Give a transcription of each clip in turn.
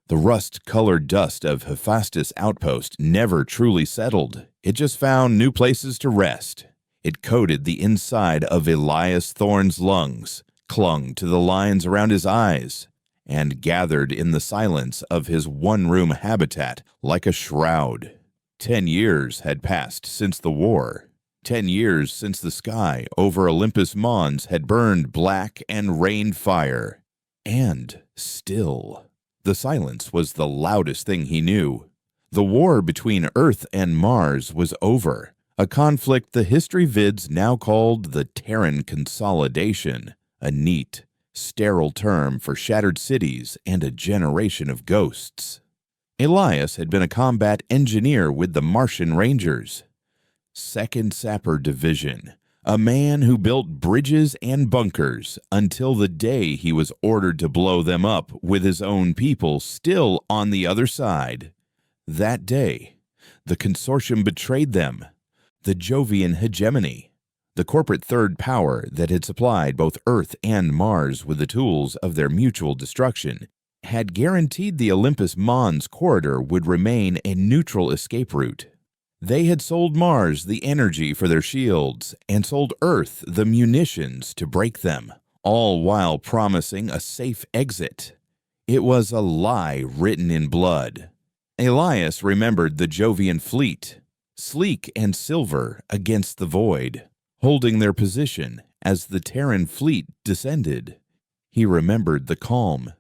The rust-colored dust of Hephaestus' outpost never truly settled. It just found new places to rest. It coated the inside of Elias Thorne's lungs, clung to the lines around his eyes, and gathered in the silence of his one-room habitat like a shroud. 10 years had passed since the war. 10 years since the sky over Olympus Mons had burned black and rained fire. And still, the silence was the loudest thing he knew. The war between Earth and Mars was over, a conflict the history vids now called the Terran Consolidation, a neat, sterile term for shattered cities and a generation of ghosts. Elias had been a combat engineer with the Martian Rangers, 2nd Sapper Division, a man who built bridges and bunkers until the day he was ordered to blow them up with his own people still on the other side. That day, the consortium betrayed them. The Jovian hegemony, the corporate third power that had supplied both Earth and Mars with the tools of their mutual destruction, had guaranteed the Olympus Mons corridor would remain a neutral escape route. They had sold Mars the energy for their shields and sold Earth the munitions to break them, all while promising a safe exit. It was a lie written in blood. Elias remembered the Jovian fleet, sleek and silver against the void, holding their position as the Terran fleet descended. He remembered the calm,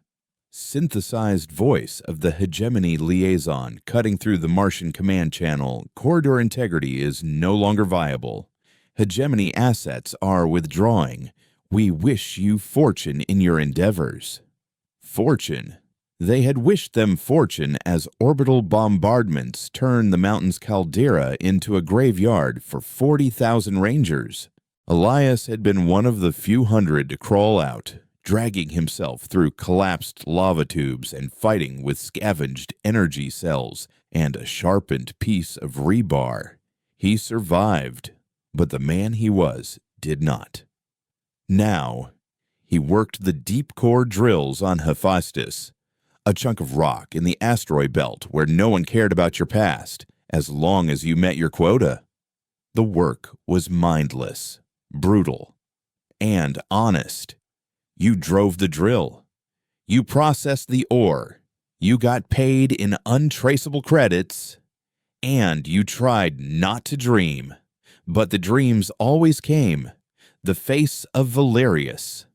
synthesized voice of the hegemony liaison cutting through the Martian command channel. Corridor integrity is no longer viable. Hegemony assets are withdrawing. We wish you fortune in your endeavors. Fortune. They had wished them fortune as orbital bombardments turned the mountain's caldera into a graveyard for 40,000 Rangers. Elias had been one of the few hundred to crawl out, dragging himself through collapsed lava tubes and fighting with scavenged energy cells and a sharpened piece of rebar. He survived, but the man he was did not. Now, he worked the deep core drills on Hephaestus, a chunk of rock in the asteroid belt where no one cared about your past as long as you met your quota. The work was mindless, brutal, and honest. You drove the drill. You processed the ore. You got paid in untraceable credits. And you tried not to dream. But the dreams always came. The face of Valerius,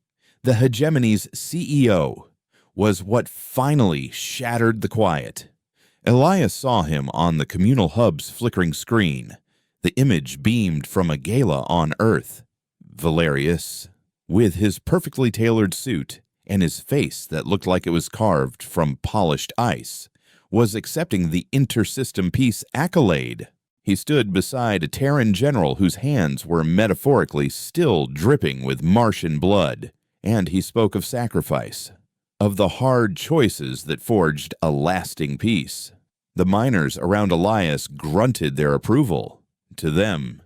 the hegemony's CEO, was what finally shattered the quiet. Elias saw him on the communal hub's flickering screen. The image beamed from a gala on Earth. Valerius, with his perfectly tailored suit and his face that looked like it was carved from polished ice, was accepting the Intersystem Peace accolade. He stood beside a Terran general whose hands were metaphorically still dripping with Martian blood, and he spoke of sacrifice, of the hard choices that forged a lasting peace. The miners around Elias grunted their approval. To them,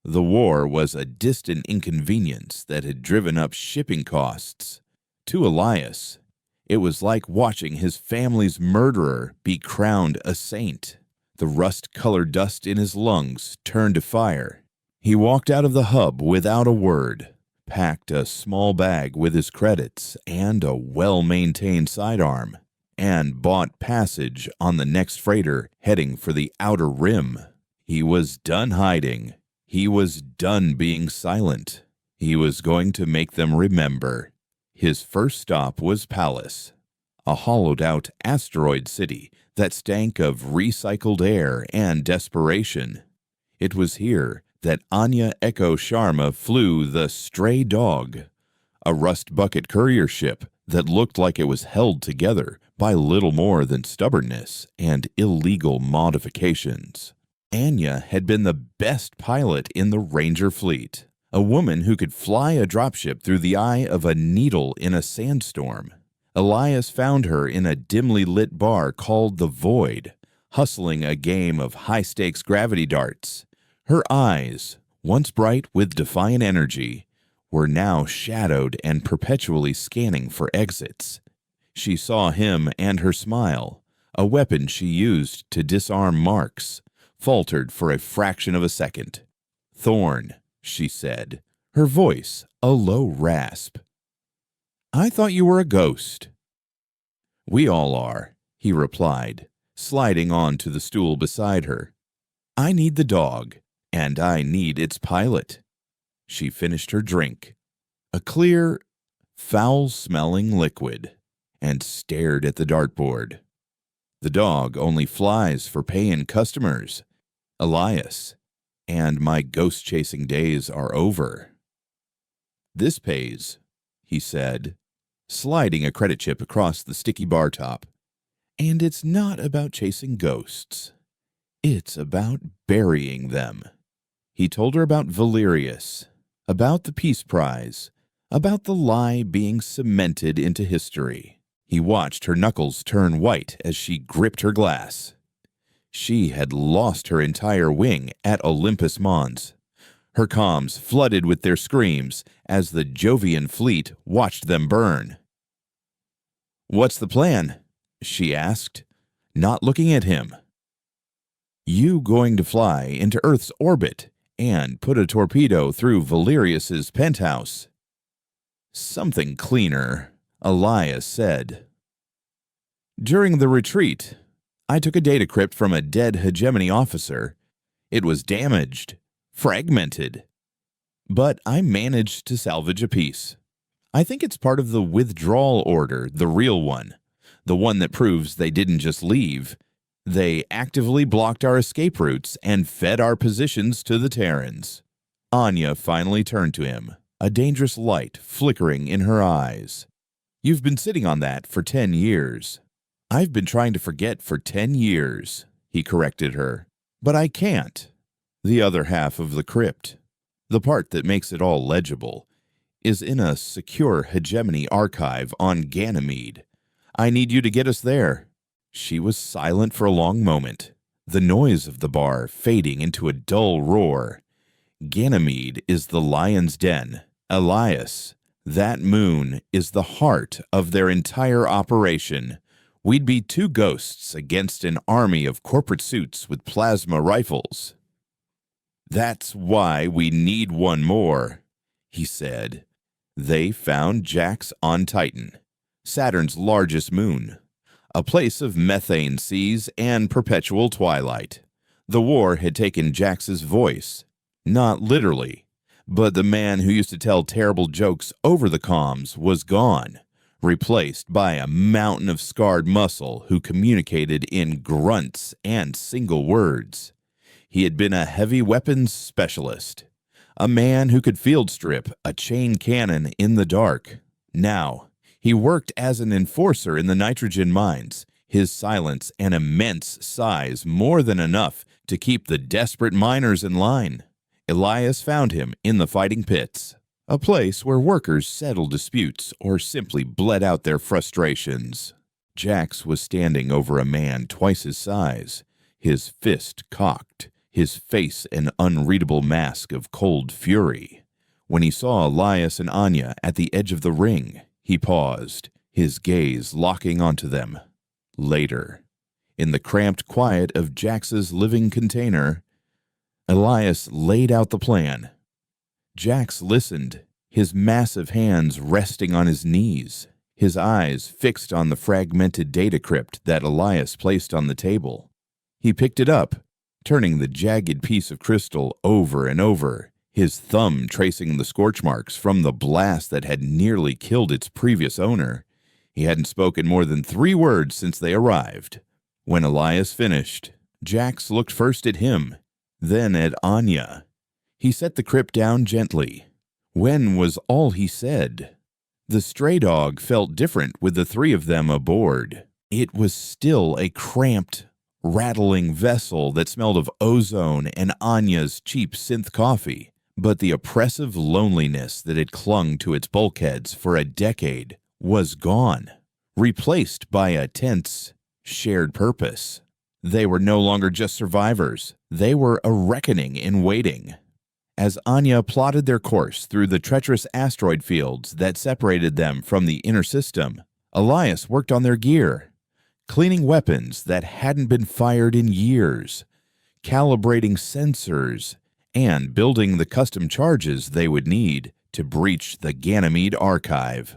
the war was a distant inconvenience that had driven up shipping costs. To Elias, it was like watching his family's murderer be crowned a saint. The rust-colored dust in his lungs turned to fire. He walked out of the hub without a word, packed a small bag with his credits and a well-maintained sidearm, and bought passage on the next freighter heading for the outer rim. He was done hiding. He was done being silent. He was going to make them remember. His first stop was Pallas, a hollowed-out asteroid city that stank of recycled air and desperation. It was here that Anya Echo Sharma flew the Stray Dog, a rust-bucket courier ship that looked like it was held together by little more than stubbornness and illegal modifications. Anya had been the best pilot in the Ranger fleet, a woman who could fly a dropship through the eye of a needle in a sandstorm. Elias found her in a dimly lit bar called The Void, hustling a game of high-stakes gravity darts. Her eyes, once bright with defiant energy, were now shadowed and perpetually scanning for exits. She saw him and her smile, a weapon she used to disarm marks, faltered for a fraction of a second. "Thorn," she said, her voice a low rasp. "I thought you were a ghost." "We all are," he replied, sliding onto the stool beside her. "I need the dog, and I need its pilot." She finished her drink, a clear, foul-smelling liquid, and stared at the dartboard. "The dog only flies for paying customers, Elias, and my ghost-chasing days are over." "This pays," he said, sliding a credit chip across the sticky bar top. "And it's not about chasing ghosts. It's about burying them." He told her about Valerius, about the Peace Prize, about the lie being cemented into history. He watched her knuckles turn white as she gripped her glass. She had lost her entire wing at Olympus Mons. Her comms flooded with their screams as the Jovian fleet watched them burn. "What's the plan?" she asked, not looking at him. "You going to fly into Earth's orbit and put a torpedo through Valerius's penthouse." "Something cleaner," Elias said. "During the retreat, I took a data crypt from a dead hegemony officer. It was damaged, fragmented, but I managed to salvage a piece. I think it's part of the withdrawal order, the real one, the one that proves they didn't just leave. They actively blocked our escape routes and fed our positions to the Terrans." Anya finally turned to him, a dangerous light flickering in her eyes. "You've been sitting on that for 10 years. I've been trying to forget for 10 years, he corrected her. "But I can't." The other half of the crypt, the part that makes it all legible, is in a secure hegemony archive on Ganymede. I need you to get us there." She was silent for a long moment, the noise of the bar fading into a dull roar. "Ganymede is the lion's den. Elias, that moon is the heart of their entire operation. We'd be 2 ghosts against an army of corporate suits with plasma rifles." "That's why we need one more," he said. They found Jax on Titan, Saturn's largest moon, a place of methane seas and perpetual twilight. The war had taken Jax's voice, not literally, but the man who used to tell terrible jokes over the comms was gone, replaced by a mountain of scarred muscle who communicated in grunts and single words. He had been a heavy weapons specialist, a man who could field strip a chain cannon in the dark. Now, he worked as an enforcer in the nitrogen mines, his silence and immense size more than enough to keep the desperate miners in line. Elias found him in the fighting pits, a place where workers settled disputes or simply bled out their frustrations. Jax was standing over a man twice his size, his fist cocked, his face an unreadable mask of cold fury. When he saw Elias and Anya at the edge of the ring, he paused, his gaze locking onto them. Later, in the cramped quiet of Jax's living container, Elias laid out the plan. Jax listened, his massive hands resting on his knees, his eyes fixed on the fragmented data crypt that Elias placed on the table. He picked it up, turning the jagged piece of crystal over and over, his thumb tracing the scorch marks from the blast that had nearly killed its previous owner. He hadn't spoken more than 3 words since they arrived. When Elias finished, Jax looked first at him, then at Anya. He set the crypt down gently. When was all he said? The stray dog felt different with the 3 of them aboard. It was still a cramped, rattling vessel that smelled of ozone and Anya's cheap synth coffee, but the oppressive loneliness that had clung to its bulkheads for a decade was gone, replaced by a tense, shared purpose. They were no longer just survivors. They were a reckoning in waiting. As Anya plotted their course through the treacherous asteroid fields that separated them from the inner system, Elias worked on their gear, cleaning weapons that hadn't been fired in years, calibrating sensors, and building the custom charges they would need to breach the Ganymede archive.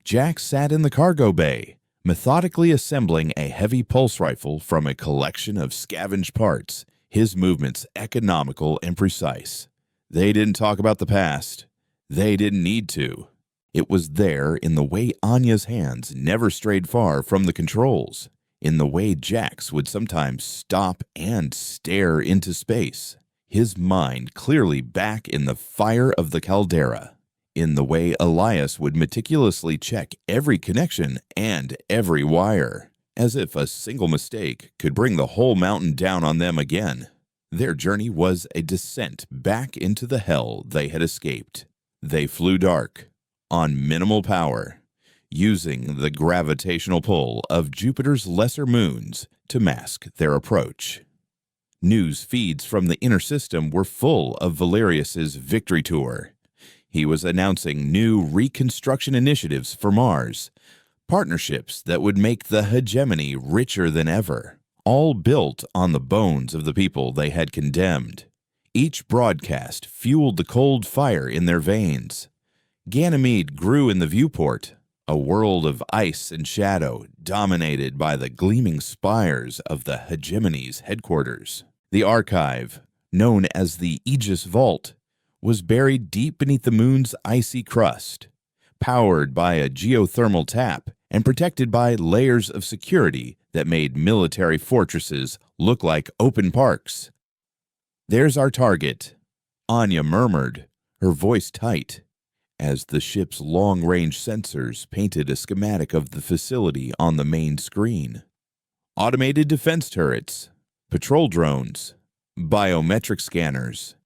Jack sat in the cargo bay, methodically assembling a heavy pulse rifle from a collection of scavenged parts, his movements economical and precise. They didn't talk about the past. They didn't need to. It was there in the way Anya's hands never strayed far from the controls, in the way Jack's would sometimes stop and stare into space, his mind clearly back in the fire of the caldera, in the way Elias would meticulously check every connection and every wire, as if a single mistake could bring the whole mountain down on them again. Their journey was a descent back into the hell they had escaped. They flew dark, on minimal power, using the gravitational pull of Jupiter's lesser moons to mask their approach. News feeds from the inner system were full of Valerius's victory tour. He was announcing new reconstruction initiatives for Mars, partnerships that would make the hegemony richer than ever, all built on the bones of the people they had condemned. Each broadcast fueled the cold fire in their veins. Ganymede grew in the viewport, a world of ice and shadow dominated by the gleaming spires of the hegemony's headquarters. The archive, known as the Aegis Vault, was buried deep beneath the moon's icy crust, powered by a geothermal tap and protected by layers of security that made military fortresses look like open parks. "There's our target," Anya murmured, her voice tight, as the ship's long-range sensors painted a schematic of the facility on the main screen. Automated defense turrets, patrol drones, biometric scanners.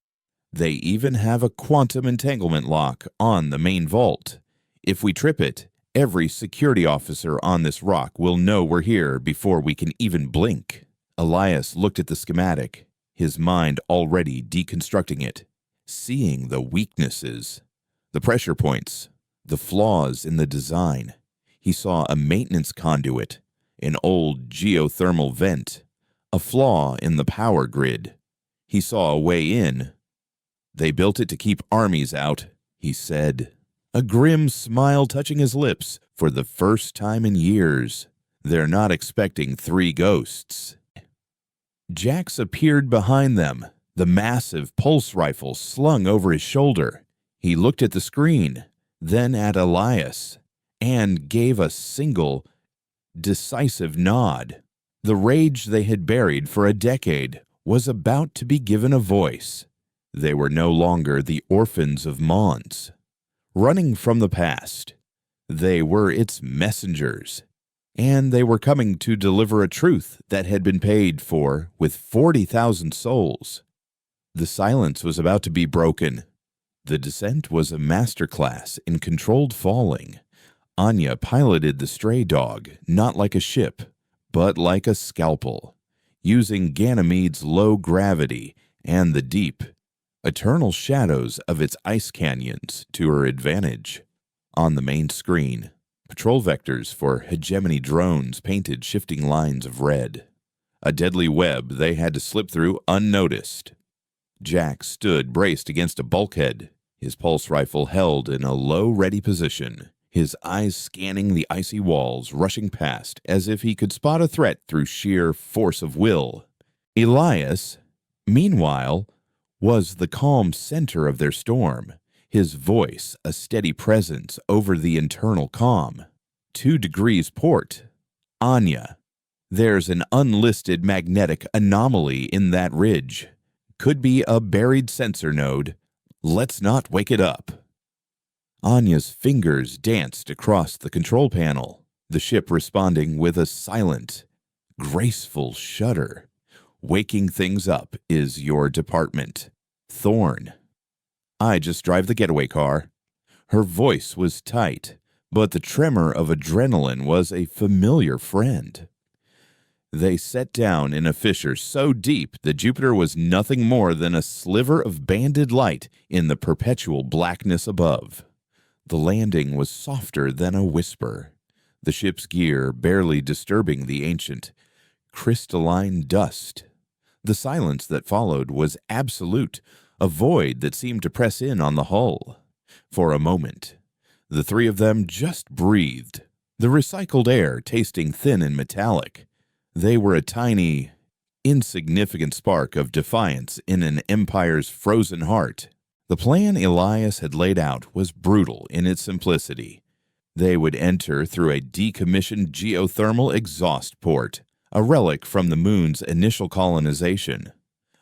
They even have a quantum entanglement lock on the main vault. If we trip it, every security officer on this rock will know we're here before we can even blink. Elias looked at the schematic, his mind already deconstructing it, seeing the weaknesses, the pressure points, the flaws in the design. He saw a maintenance conduit, an old geothermal vent, a flaw in the power grid. He saw a way in. "They built it to keep armies out," he said, a grim smile touching his lips for the first time in years. "They're not expecting 3 ghosts." Jax appeared behind them, the massive pulse rifle slung over his shoulder. He looked at the screen, then at Elias, and gave a single, decisive nod. The rage they had buried for a decade was about to be given a voice. They were no longer the orphans of Mons, running from the past. They were its messengers, and they were coming to deliver a truth that had been paid for with 40,000 souls. The silence was about to be broken. The descent was a masterclass in controlled falling. Anya piloted the stray dog, not like a ship, but like a scalpel, using Ganymede's low gravity and the deep, eternal shadows of its ice canyons to her advantage. On the main screen, patrol vectors for hegemony drones painted shifting lines of red, a deadly web they had to slip through unnoticed. Jack stood braced against a bulkhead, his pulse rifle held in a low ready position, his eyes scanning the icy walls rushing past as if he could spot a threat through sheer force of will. Elias, meanwhile, was the calm center of their storm, his voice a steady presence over the internal calm. 2 degrees port. "Anya, there's an unlisted magnetic anomaly in that ridge. Could be a buried sensor node. Let's not wake it up." Anya's fingers danced across the control panel, the ship responding with a silent, graceful shudder. "Waking things up is your department, Thorn. I just drive the getaway car." Her voice was tight, but the tremor of adrenaline was a familiar friend. They set down in a fissure so deep that Jupiter was nothing more than a sliver of banded light in the perpetual blackness above. The landing was softer than a whisper. the ship's gear barely disturbing the ancient, crystalline dust. The silence that followed was absolute, a void that seemed to press in on the hull. For a moment, the three of them just breathed, the recycled air tasting thin and metallic. They were a tiny, insignificant spark of defiance in an empire's frozen heart. The plan Elias had laid out was brutal in its simplicity. They would enter through a decommissioned geothermal exhaust port, a relic from the moon's initial colonization.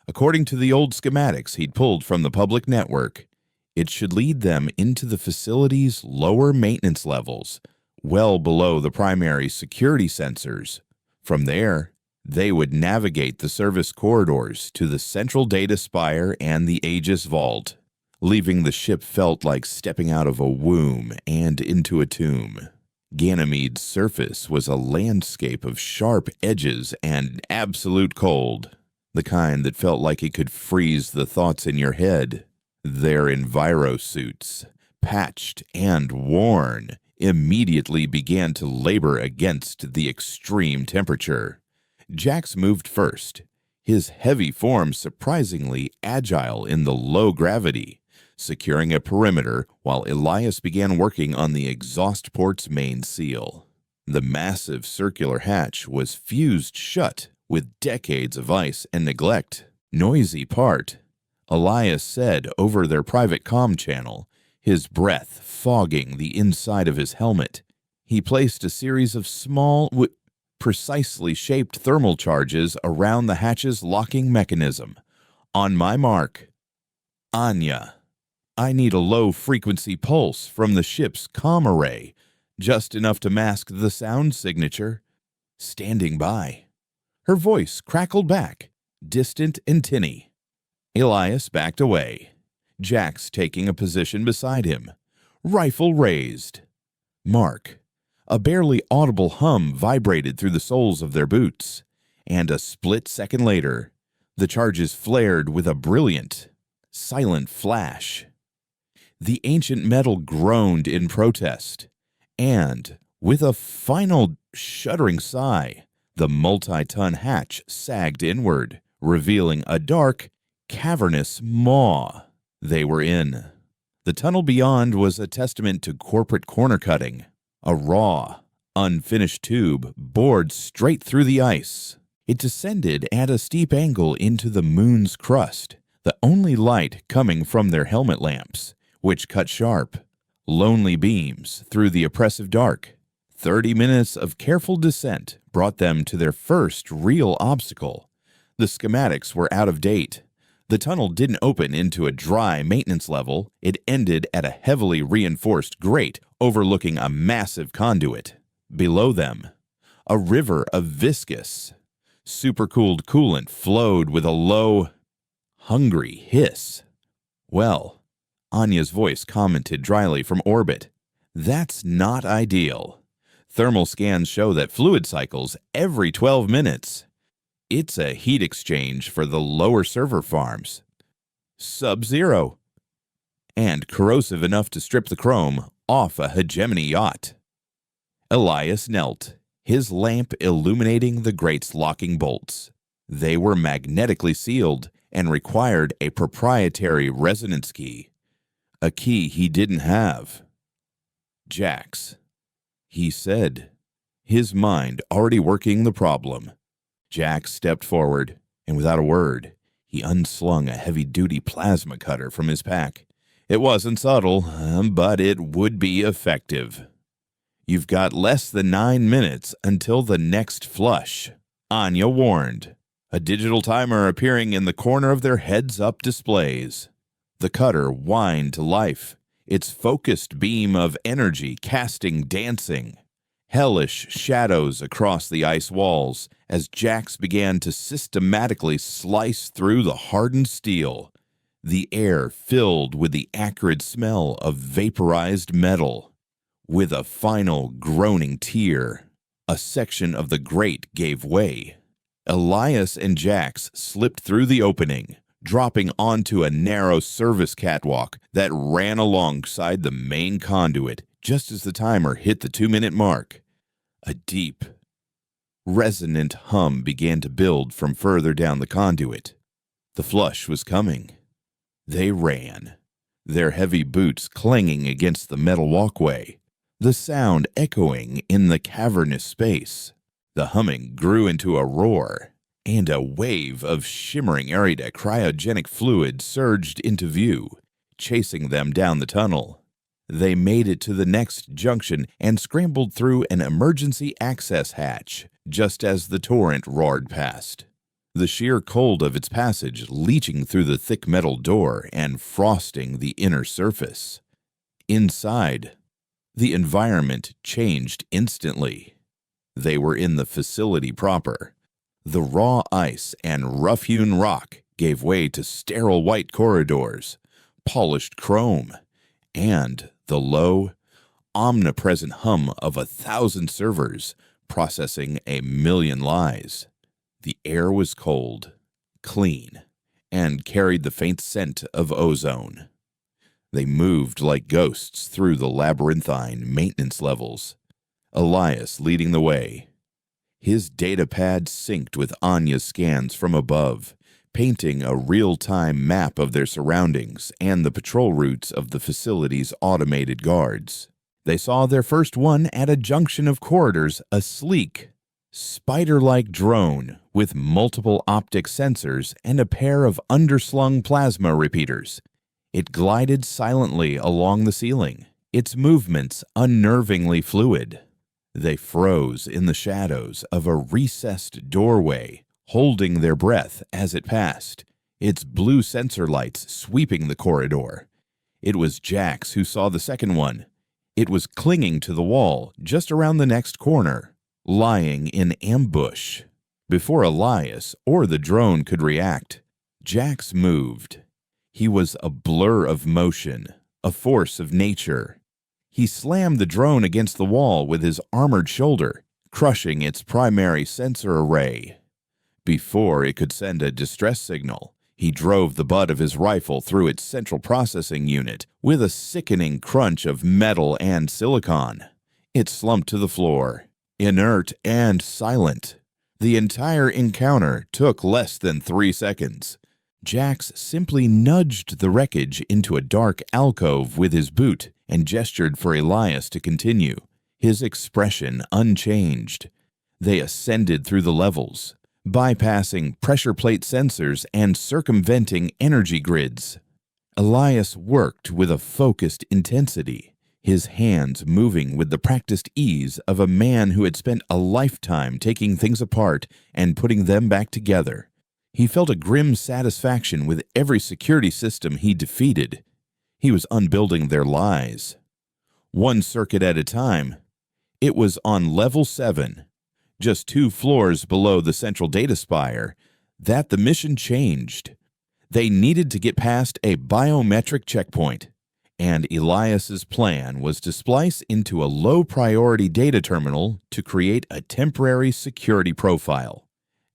According to the old schematics he'd pulled from the public network, it should lead them into the facility's lower maintenance levels, well below the primary security sensors. From there, they would navigate the service corridors to the central data spire and the Aegis Vault. Leaving the ship felt like stepping out of a womb and into a tomb. Ganymede's surface was a landscape of sharp edges and absolute cold, the kind that felt like it could freeze the thoughts in your head. Their envirosuits, patched and worn, immediately began to labor against the extreme temperature. Jax moved first, his heavy form surprisingly agile in the low gravity, securing a perimeter while Elias began working on the exhaust port's main seal. The massive circular hatch was fused shut with decades of ice and neglect. Noisy part, Elias said over their private comm channel, his breath fogging the inside of his helmet. He placed a series of small, precisely shaped thermal charges around the hatch's locking mechanism. On my mark, Anya. I need a low-frequency pulse from the ship's comm array, just enough to mask the sound signature. Standing by. Her voice crackled back, distant and tinny. Elias backed away, Jax taking a position beside him, rifle raised. Mark. A barely audible hum vibrated through the soles of their boots, and a split second later, the charges flared with a brilliant, silent flash. The ancient metal groaned in protest, and, with a final shuddering sigh, the multi-ton hatch sagged inward, revealing a dark, cavernous maw. They were in. The tunnel beyond was a testament to corporate corner-cutting, a raw, unfinished tube bored straight through the ice. It descended at a steep angle into the moon's crust, the only light coming from their helmet lamps, which cut sharp, lonely beams through the oppressive dark. 30 minutes of careful descent brought them to their first real obstacle. The schematics were out of date. The tunnel didn't open into a dry maintenance level. It ended at a heavily reinforced grate overlooking a massive conduit. Below them, a river of viscous, supercooled coolant flowed with a low, hungry hiss. Well, Anya's voice commented dryly from orbit, that's not ideal. Thermal scans show that fluid cycles every 12 minutes. It's a heat exchange for the lower server farms. Sub-zero. And corrosive enough to strip the chrome off a hegemony yacht. Elias knelt, his lamp illuminating the grate's locking bolts. They were magnetically sealed and required a proprietary resonance key. A key he didn't have. Jax, he said, his mind already working the problem. Jax stepped forward, and without a word, he unslung a heavy-duty plasma cutter from his pack. It wasn't subtle, but it would be effective. You've got less than 9 minutes until the next flush, Anya warned, a digital timer appearing in the corner of their heads-up displays. The cutter whined to life, its focused beam of energy casting dancing, hellish shadows across the ice walls as Jax began to systematically slice through the hardened steel, the air filled with the acrid smell of vaporized metal. With a final groaning tear, a section of the grate gave way. Elias and Jax slipped through the opening, dropping onto a narrow service catwalk that ran alongside the main conduit just as the timer hit the 2-minute mark. A deep, resonant hum began to build from further down the conduit. The flush was coming. They ran, their heavy boots clanging against the metal walkway, the sound echoing in the cavernous space. The humming grew into a roar, and a wave of shimmering Arida cryogenic fluid surged into view, chasing them down the tunnel. They made it to the next junction and scrambled through an emergency access hatch just as the torrent roared past, the sheer cold of its passage leaching through the thick metal door and frosting the inner surface. Inside, the environment changed instantly. They were in the facility proper. The raw ice and rough-hewn rock gave way to sterile white corridors, polished chrome, and the low, omnipresent hum of 1,000 servers processing 1,000,000 lies. The air was cold, clean, and carried the faint scent of ozone. They moved like ghosts through the labyrinthine maintenance levels, Elias leading the way. His datapad synced with Anya's scans from above, painting a real-time map of their surroundings and the patrol routes of the facility's automated guards. They saw their first one at a junction of corridors, a sleek, spider-like drone with multiple optic sensors and a pair of underslung plasma repeaters. It glided silently along the ceiling, its movements unnervingly fluid. They froze in the shadows of a recessed doorway, holding their breath as it passed, its blue sensor lights sweeping the corridor. It was Jax who saw the second one. It was clinging to the wall just around the next corner, lying in ambush. Before Elias or the drone could react, Jax moved. He was a blur of motion, a force of nature. He slammed the drone against the wall with his armored shoulder, crushing its primary sensor array. Before it could send a distress signal, he drove the butt of his rifle through its central processing unit with a sickening crunch of metal and silicon. It slumped to the floor, inert and silent. The entire encounter took less than 3 seconds. Jax simply nudged the wreckage into a dark alcove with his boot and gestured for Elias to continue, his expression unchanged. They ascended through the levels, bypassing pressure plate sensors and circumventing energy grids. Elias worked with a focused intensity, his hands moving with the practiced ease of a man who had spent a lifetime taking things apart and putting them back together. He felt a grim satisfaction with every security system he defeated. He was unbuilding their lies. One circuit at a time. It was on level 7, just 2 floors below the central data spire, that the mission changed. They needed to get past a biometric checkpoint, and Elias's plan was to splice into a low-priority data terminal to create a temporary security profile.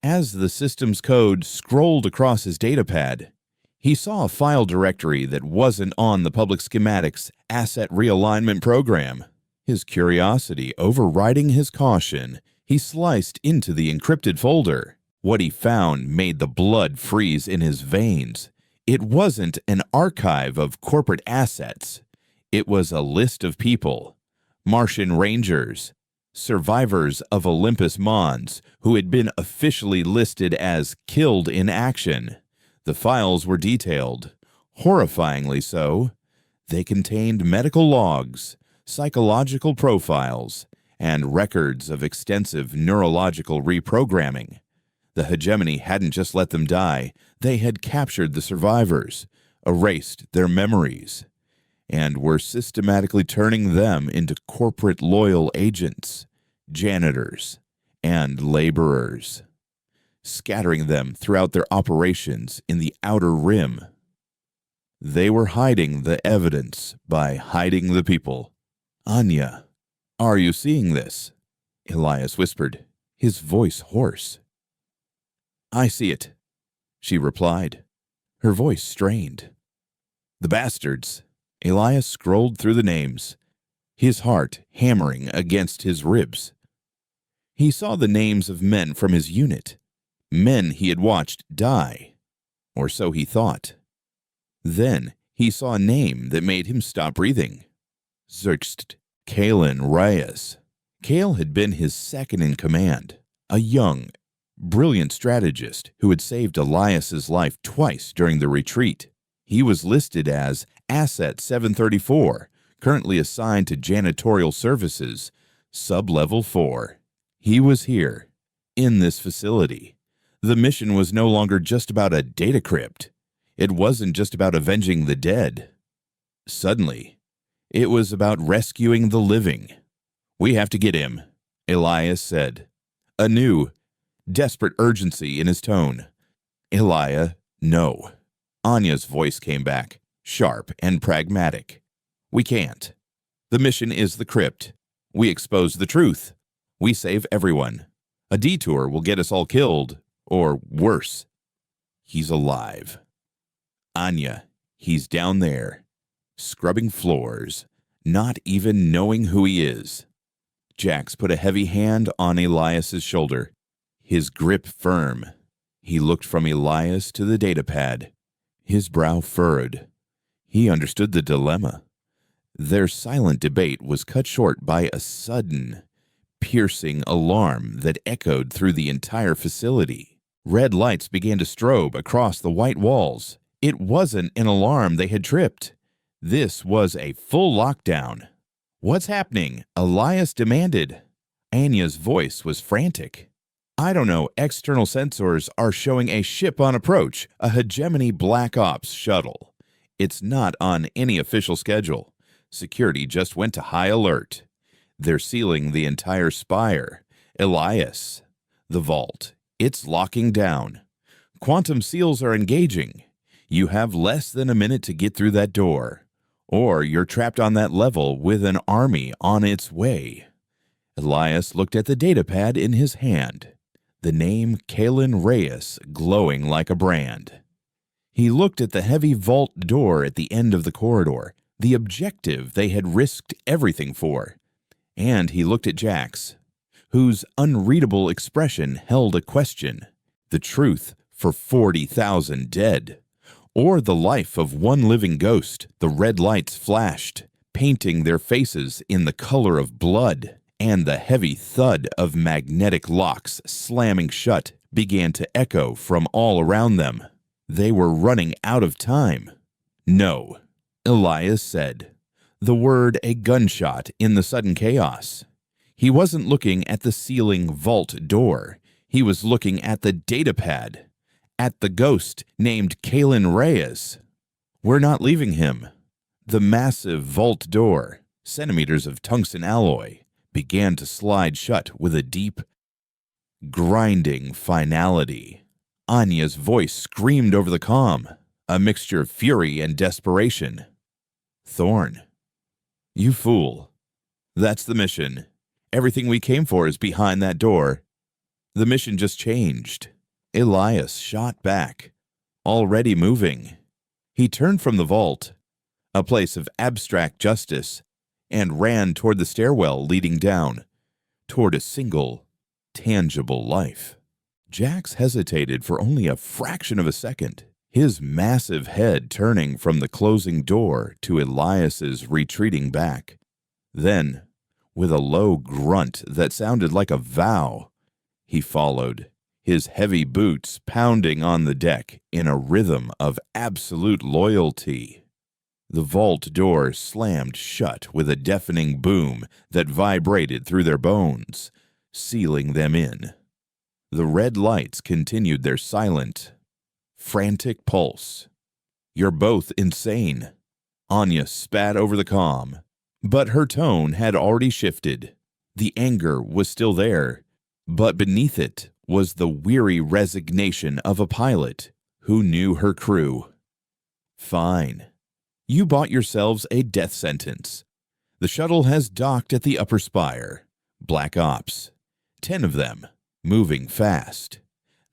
As the system's code scrolled across his datapad, he saw a file directory that wasn't on the public schematics asset realignment program. His curiosity overriding his caution, he sliced into the encrypted folder. What he found made the blood freeze in his veins. It wasn't an archive of corporate assets. It was a list of people, Martian Rangers, survivors of Olympus Mons, who had been officially listed as killed in action. The files were detailed, horrifyingly so. They contained medical logs, psychological profiles, and records of extensive neurological reprogramming. The hegemony hadn't just let them die, they had captured the survivors, erased their memories, and were systematically turning them into corporate loyal agents, janitors, and laborers, scattering them throughout their operations in the outer rim. They were hiding the evidence by hiding the people. "Anya, are you seeing this?" Elias whispered, his voice hoarse. "I see it," she replied, her voice strained. "The bastards." Elias scrolled through the names, his heart hammering against his ribs. He saw the names of men from his unit, men he had watched die, or so he thought. Then he saw a name that made him stop breathing. Xerxt Kalen Reyes. Kale had been his second in command, a young, brilliant strategist who had saved Elias's life twice during the retreat. He was listed as Asset 734, currently assigned to janitorial services, sub-level 4. He was here, in this facility. The mission was no longer just about a data crypt. It wasn't just about avenging the dead. Suddenly, it was about rescuing the living. "We have to get him," Elias said, a new, desperate urgency in his tone. "Elia, no." Anya's voice came back, sharp and pragmatic. "We can't. The mission is the crypt. We expose the truth. We save everyone. A detour will get us all killed, or worse. He's alive. Anya, he's down there, scrubbing floors, not even knowing who he is." Jax put a heavy hand on Elias's shoulder, his grip firm. He looked from Elias to the datapad, his brow furrowed. He understood the dilemma. Their silent debate was cut short by a sudden, piercing alarm that echoed through the entire facility. Red lights began to strobe across the white walls. It wasn't an alarm they had tripped. This was a full lockdown. "What's happening?" Elias demanded. Anya's voice was frantic. "I don't know, external sensors are showing a ship on approach, a Hegemony Black Ops shuttle. It's not on any official schedule. Security just went to high alert. They're sealing the entire spire. Elias, the vault, it's locking down. Quantum seals are engaging. You have less than a minute to get through that door, or you're trapped on that level with an army on its way." Elias looked at the datapad in his hand, the name Kalen Reyes glowing like a brand. He looked at the heavy vault door at the end of the corridor, the objective they had risked everything for. And he looked at Jax, whose unreadable expression held a question: the truth for 40,000 dead, or the life of one living ghost. The red lights flashed, painting their faces in the color of blood, and the heavy thud of magnetic locks slamming shut began to echo from all around them. They were running out of time. "No," Elias said, the word a gunshot in the sudden chaos. He wasn't looking at the ceiling vault door. He was looking at the datapad, at the ghost named Kalen Reyes. "We're not leaving him." The massive vault door, centimeters of tungsten alloy, began to slide shut with a deep, grinding finality. Anya's voice screamed over the comm, a mixture of fury and desperation. "Thorn, you fool. That's the mission. Everything we came for is behind that door. The mission just changed." Elias shot back, already moving. He turned from the vault, a place of abstract justice, and ran toward the stairwell leading down, toward a single, tangible life. Jax hesitated for only a fraction of a second, his massive head turning from the closing door to Elias's retreating back. Then, with a low grunt that sounded like a vow, he followed, his heavy boots pounding on the deck in a rhythm of absolute loyalty. The vault door slammed shut with a deafening boom that vibrated through their bones, sealing them in. The red lights continued their silent, frantic pulse. "You're both insane," Anya spat over the comm, but her tone had already shifted. The anger was still there, but beneath it was the weary resignation of a pilot who knew her crew. "Fine. You bought yourselves a death sentence. The shuttle has docked at the upper spire. Black Ops. 10 of them, moving fast.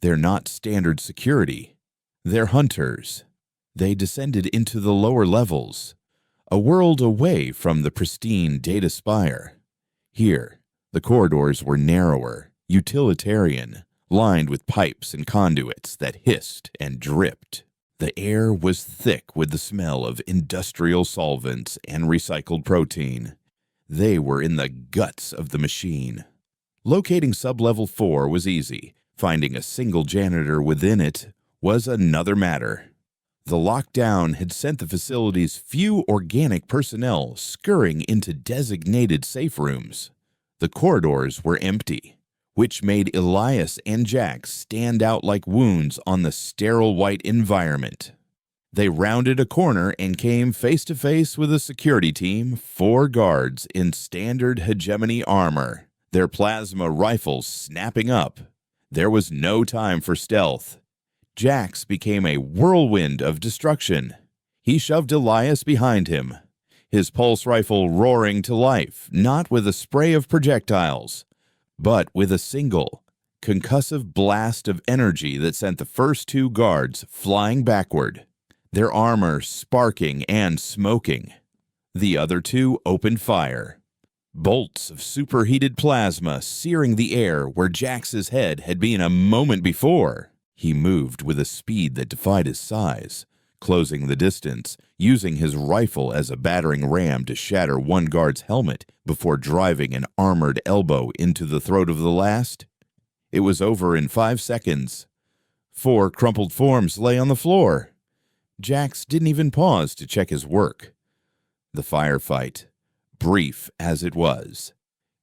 They're not standard security. They're hunters. They descended into the lower levels, a world away from the pristine data spire. Here, the corridors were narrower, utilitarian, lined with pipes and conduits that hissed and dripped. The air was thick with the smell of industrial solvents and recycled protein. They were in the guts of the machine. Locating Sublevel 4 was easy. Finding a single janitor within it was another matter. The lockdown had sent the facility's few organic personnel scurrying into designated safe rooms. The corridors were empty, which made Elias and Jax stand out like wounds on the sterile white environment. They rounded a corner and came face to face with a security team, 4 guards in standard hegemony armor, their plasma rifles snapping up. There was no time for stealth. Jax became a whirlwind of destruction. He shoved Elias behind him, his pulse rifle roaring to life, not with a spray of projectiles, but with a single, concussive blast of energy that sent the first 2 guards flying backward, their armor sparking and smoking. The other 2 opened fire. Bolts of superheated plasma searing the air where Jax's head had been a moment before. He moved with a speed that defied his size, closing the distance, using his rifle as a battering ram to shatter one guard's helmet before driving an armored elbow into the throat of the last. It was over in 5 seconds. 4 crumpled forms lay on the floor. Jax didn't even pause to check his work. The firefight, brief as it was,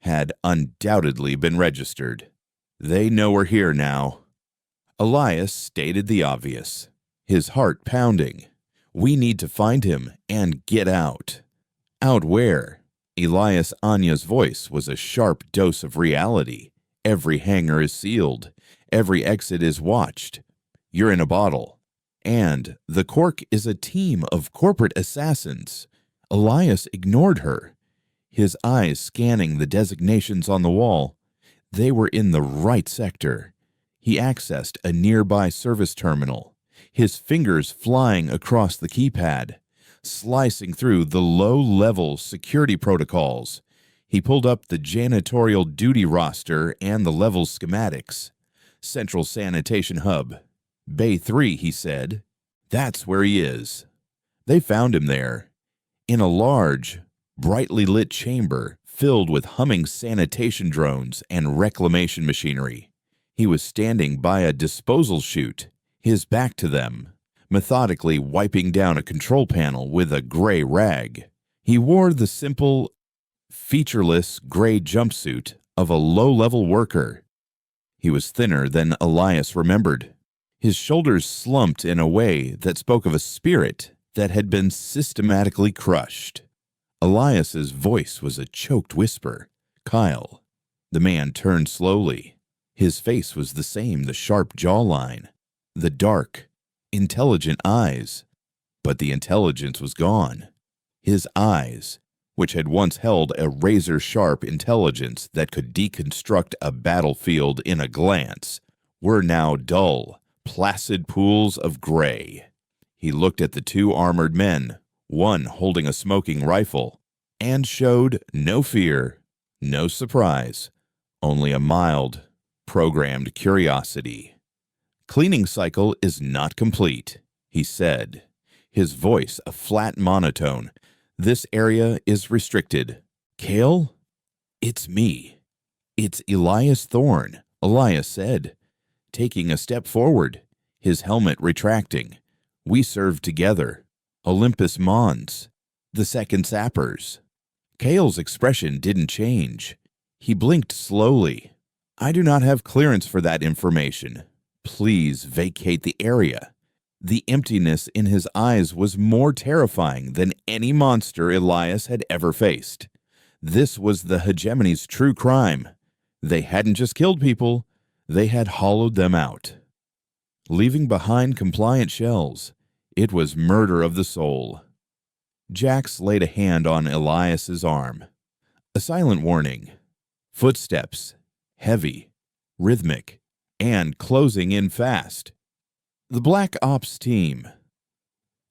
had undoubtedly been registered. They know we're here now. Elias stated the obvious, his heart pounding. We need to find him and get out. Out where? Elias Anya's voice was a sharp dose of reality. Every hangar is sealed. Every exit is watched. You're in a bottle. And the Cork is a team of corporate assassins. Elias ignored her, his eyes scanning the designations on the wall. They were in the right sector. He accessed a nearby service terminal, his fingers flying across the keypad, slicing through the low-level security protocols. He pulled up the janitorial duty roster and the level schematics. Central Sanitation Hub. Bay 3, he said. That's where he is. They found him there, in a large, brightly lit chamber filled with humming sanitation drones and reclamation machinery. He was standing by a disposal chute, his back to them, methodically wiping down a control panel with a gray rag. He wore the simple, featureless gray jumpsuit of a low-level worker. He was thinner than Elias remembered. His shoulders slumped in a way that spoke of a spirit that had been systematically crushed. Elias's voice was a choked whisper. Kyle. The man turned slowly. His face was the same, the sharp jawline, the dark, intelligent eyes. But the intelligence was gone. His eyes, which had once held a razor-sharp intelligence that could deconstruct a battlefield in a glance, were now dull, placid pools of gray. He looked at the 2 armored men, one holding a smoking rifle, and showed no fear, no surprise, only a mild, programmed curiosity. Cleaning cycle is not complete, he said, his voice a flat monotone. This area is restricted. Kale? It's me. It's Elias Thorne, Elias said, taking a step forward, his helmet retracting. We served together. Olympus Mons, the second sappers. Kale's expression didn't change. He blinked slowly. I do not have clearance for that information. Please vacate the area. The emptiness in his eyes was more terrifying than any monster Elias had ever faced. This was the hegemony's true crime. They hadn't just killed people, they had hollowed them out. Leaving behind compliant shells, it was murder of the soul. Jax laid a hand on Elias's arm. A silent warning. Footsteps, heavy, rhythmic, and closing in fast. The Black Ops team.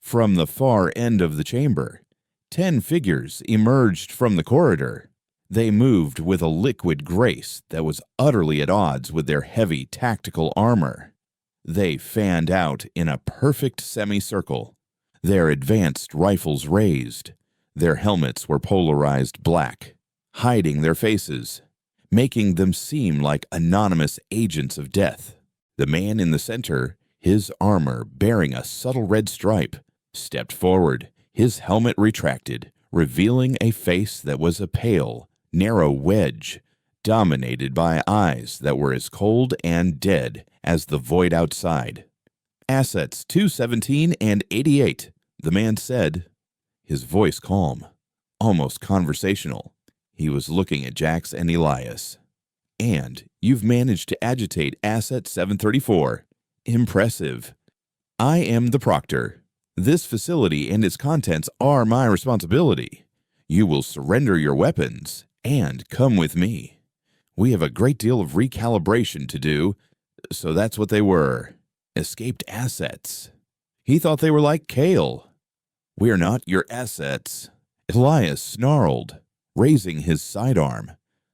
From the far end of the chamber, 10 figures emerged from the corridor. They moved with a liquid grace that was utterly at odds with their heavy tactical armor. They fanned out in a perfect semicircle, their advanced rifles raised. Their helmets were polarized black, hiding their faces, making them seem like anonymous agents of death. The man in the center, his armor bearing a subtle red stripe, stepped forward, his helmet retracted, revealing a face that was a pale, narrow wedge, dominated by eyes that were as cold and dead as the void outside. "Assets 217 and 88, the man said, his voice calm, almost conversational. He was looking at Jax and Elias. "And you've managed to agitate Asset 734. Impressive. I am the proctor. This facility and its contents are my responsibility. You will surrender your weapons and come with me. We have a great deal of recalibration to do." So that's what they were. Escaped assets. He thought they were like Kale. "We're not your assets." Elias snarled, raising his sidearm.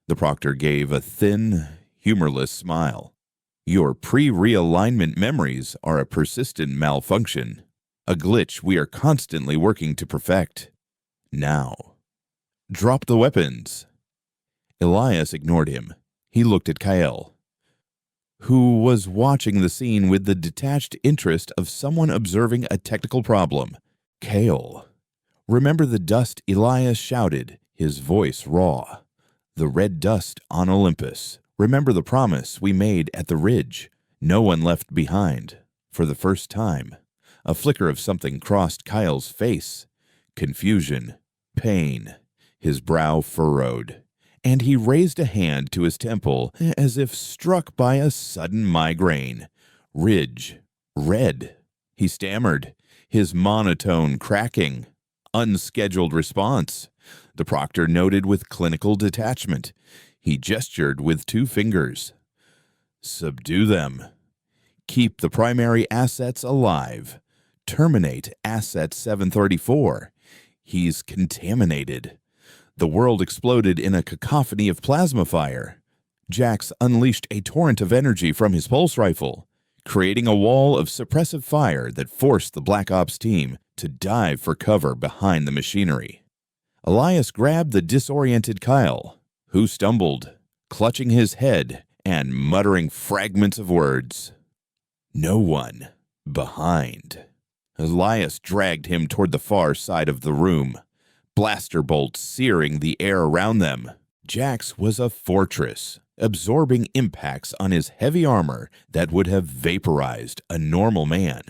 The proctor gave a thin, humorless smile. "Your pre-realignment memories are a persistent malfunction, a glitch we are constantly working to perfect. Now, drop the weapons." Elias ignored him. He looked at Kyle, who was watching the scene with the detached interest of someone observing a technical problem. "Kale, remember the dust?" Elias shouted, his voice raw. "The red dust on Olympus. Remember the promise we made at the ridge. No one left behind." For the first time, a flicker of something crossed Kyle's face. Confusion, pain, his brow furrowed, and he raised a hand to his temple as if struck by a sudden migraine. "Ridge. Red." He stammered, his monotone cracking. "Unscheduled response," the proctor noted with clinical detachment. He gestured with 2 fingers. "Subdue them. Keep the primary assets alive. Terminate Asset 734. He's contaminated." The world exploded in a cacophony of plasma fire. Jax unleashed a torrent of energy from his pulse rifle, creating a wall of suppressive fire that forced the Black Ops team to dive for cover behind the machinery. Elias grabbed the disoriented Kyle, who stumbled, clutching his head and muttering fragments of words. "No one behind." Elias dragged him toward the far side of the room, blaster bolts searing the air around them. Jax was a fortress, absorbing impacts on his heavy armor that would have vaporized a normal man,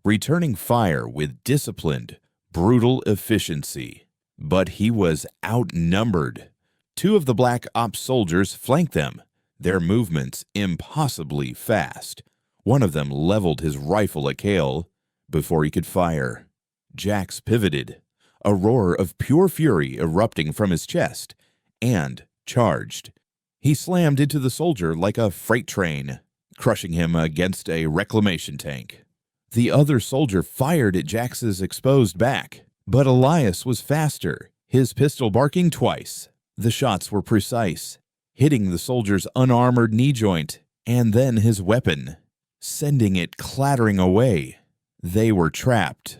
returning fire with disciplined, brutal efficiency. But he was outnumbered. 2 of the Black Ops soldiers flanked them, their movements impossibly fast. One of them leveled his rifle at Kale before he could fire. Jax pivoted, a roar of pure fury erupting from his chest, and charged. He slammed into the soldier like a freight train, crushing him against a reclamation tank. The other soldier fired at Jax's exposed back, but Elias was faster, his pistol barking twice. The shots were precise, hitting the soldier's unarmored knee joint and then his weapon, sending it clattering away. They were trapped.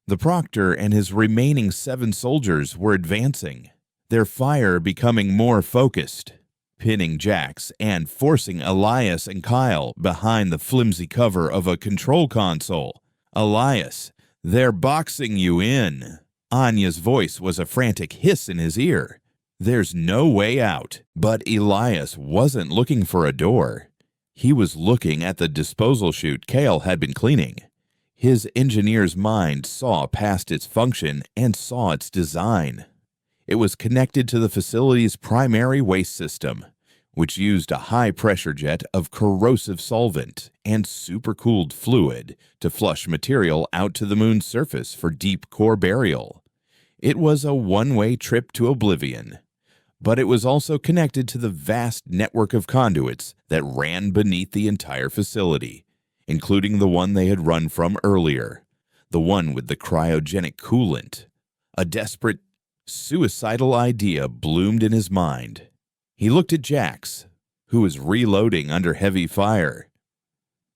The proctor and his remaining 7 soldiers were advancing, their fire becoming more focused, pinning Jax and forcing Elias and Kyle behind the flimsy cover of a control console. "Elias, they're boxing you in." Anya's voice was a frantic hiss in his ear. There's no way out. But Elias wasn't looking for a door. He was looking at the disposal chute Kale had been cleaning. His engineer's mind saw past its function and saw its design. It was connected to the facility's primary waste system, which used a high-pressure jet of corrosive solvent and supercooled fluid to flush material out to the moon's surface for deep core burial. It was a one-way trip to oblivion, but it was also connected to the vast network of conduits that ran beneath the entire facility, including the one they had run from earlier, the one with the cryogenic coolant. A desperate Suicidal idea bloomed in his mind. He looked at Jax, who was reloading under heavy fire.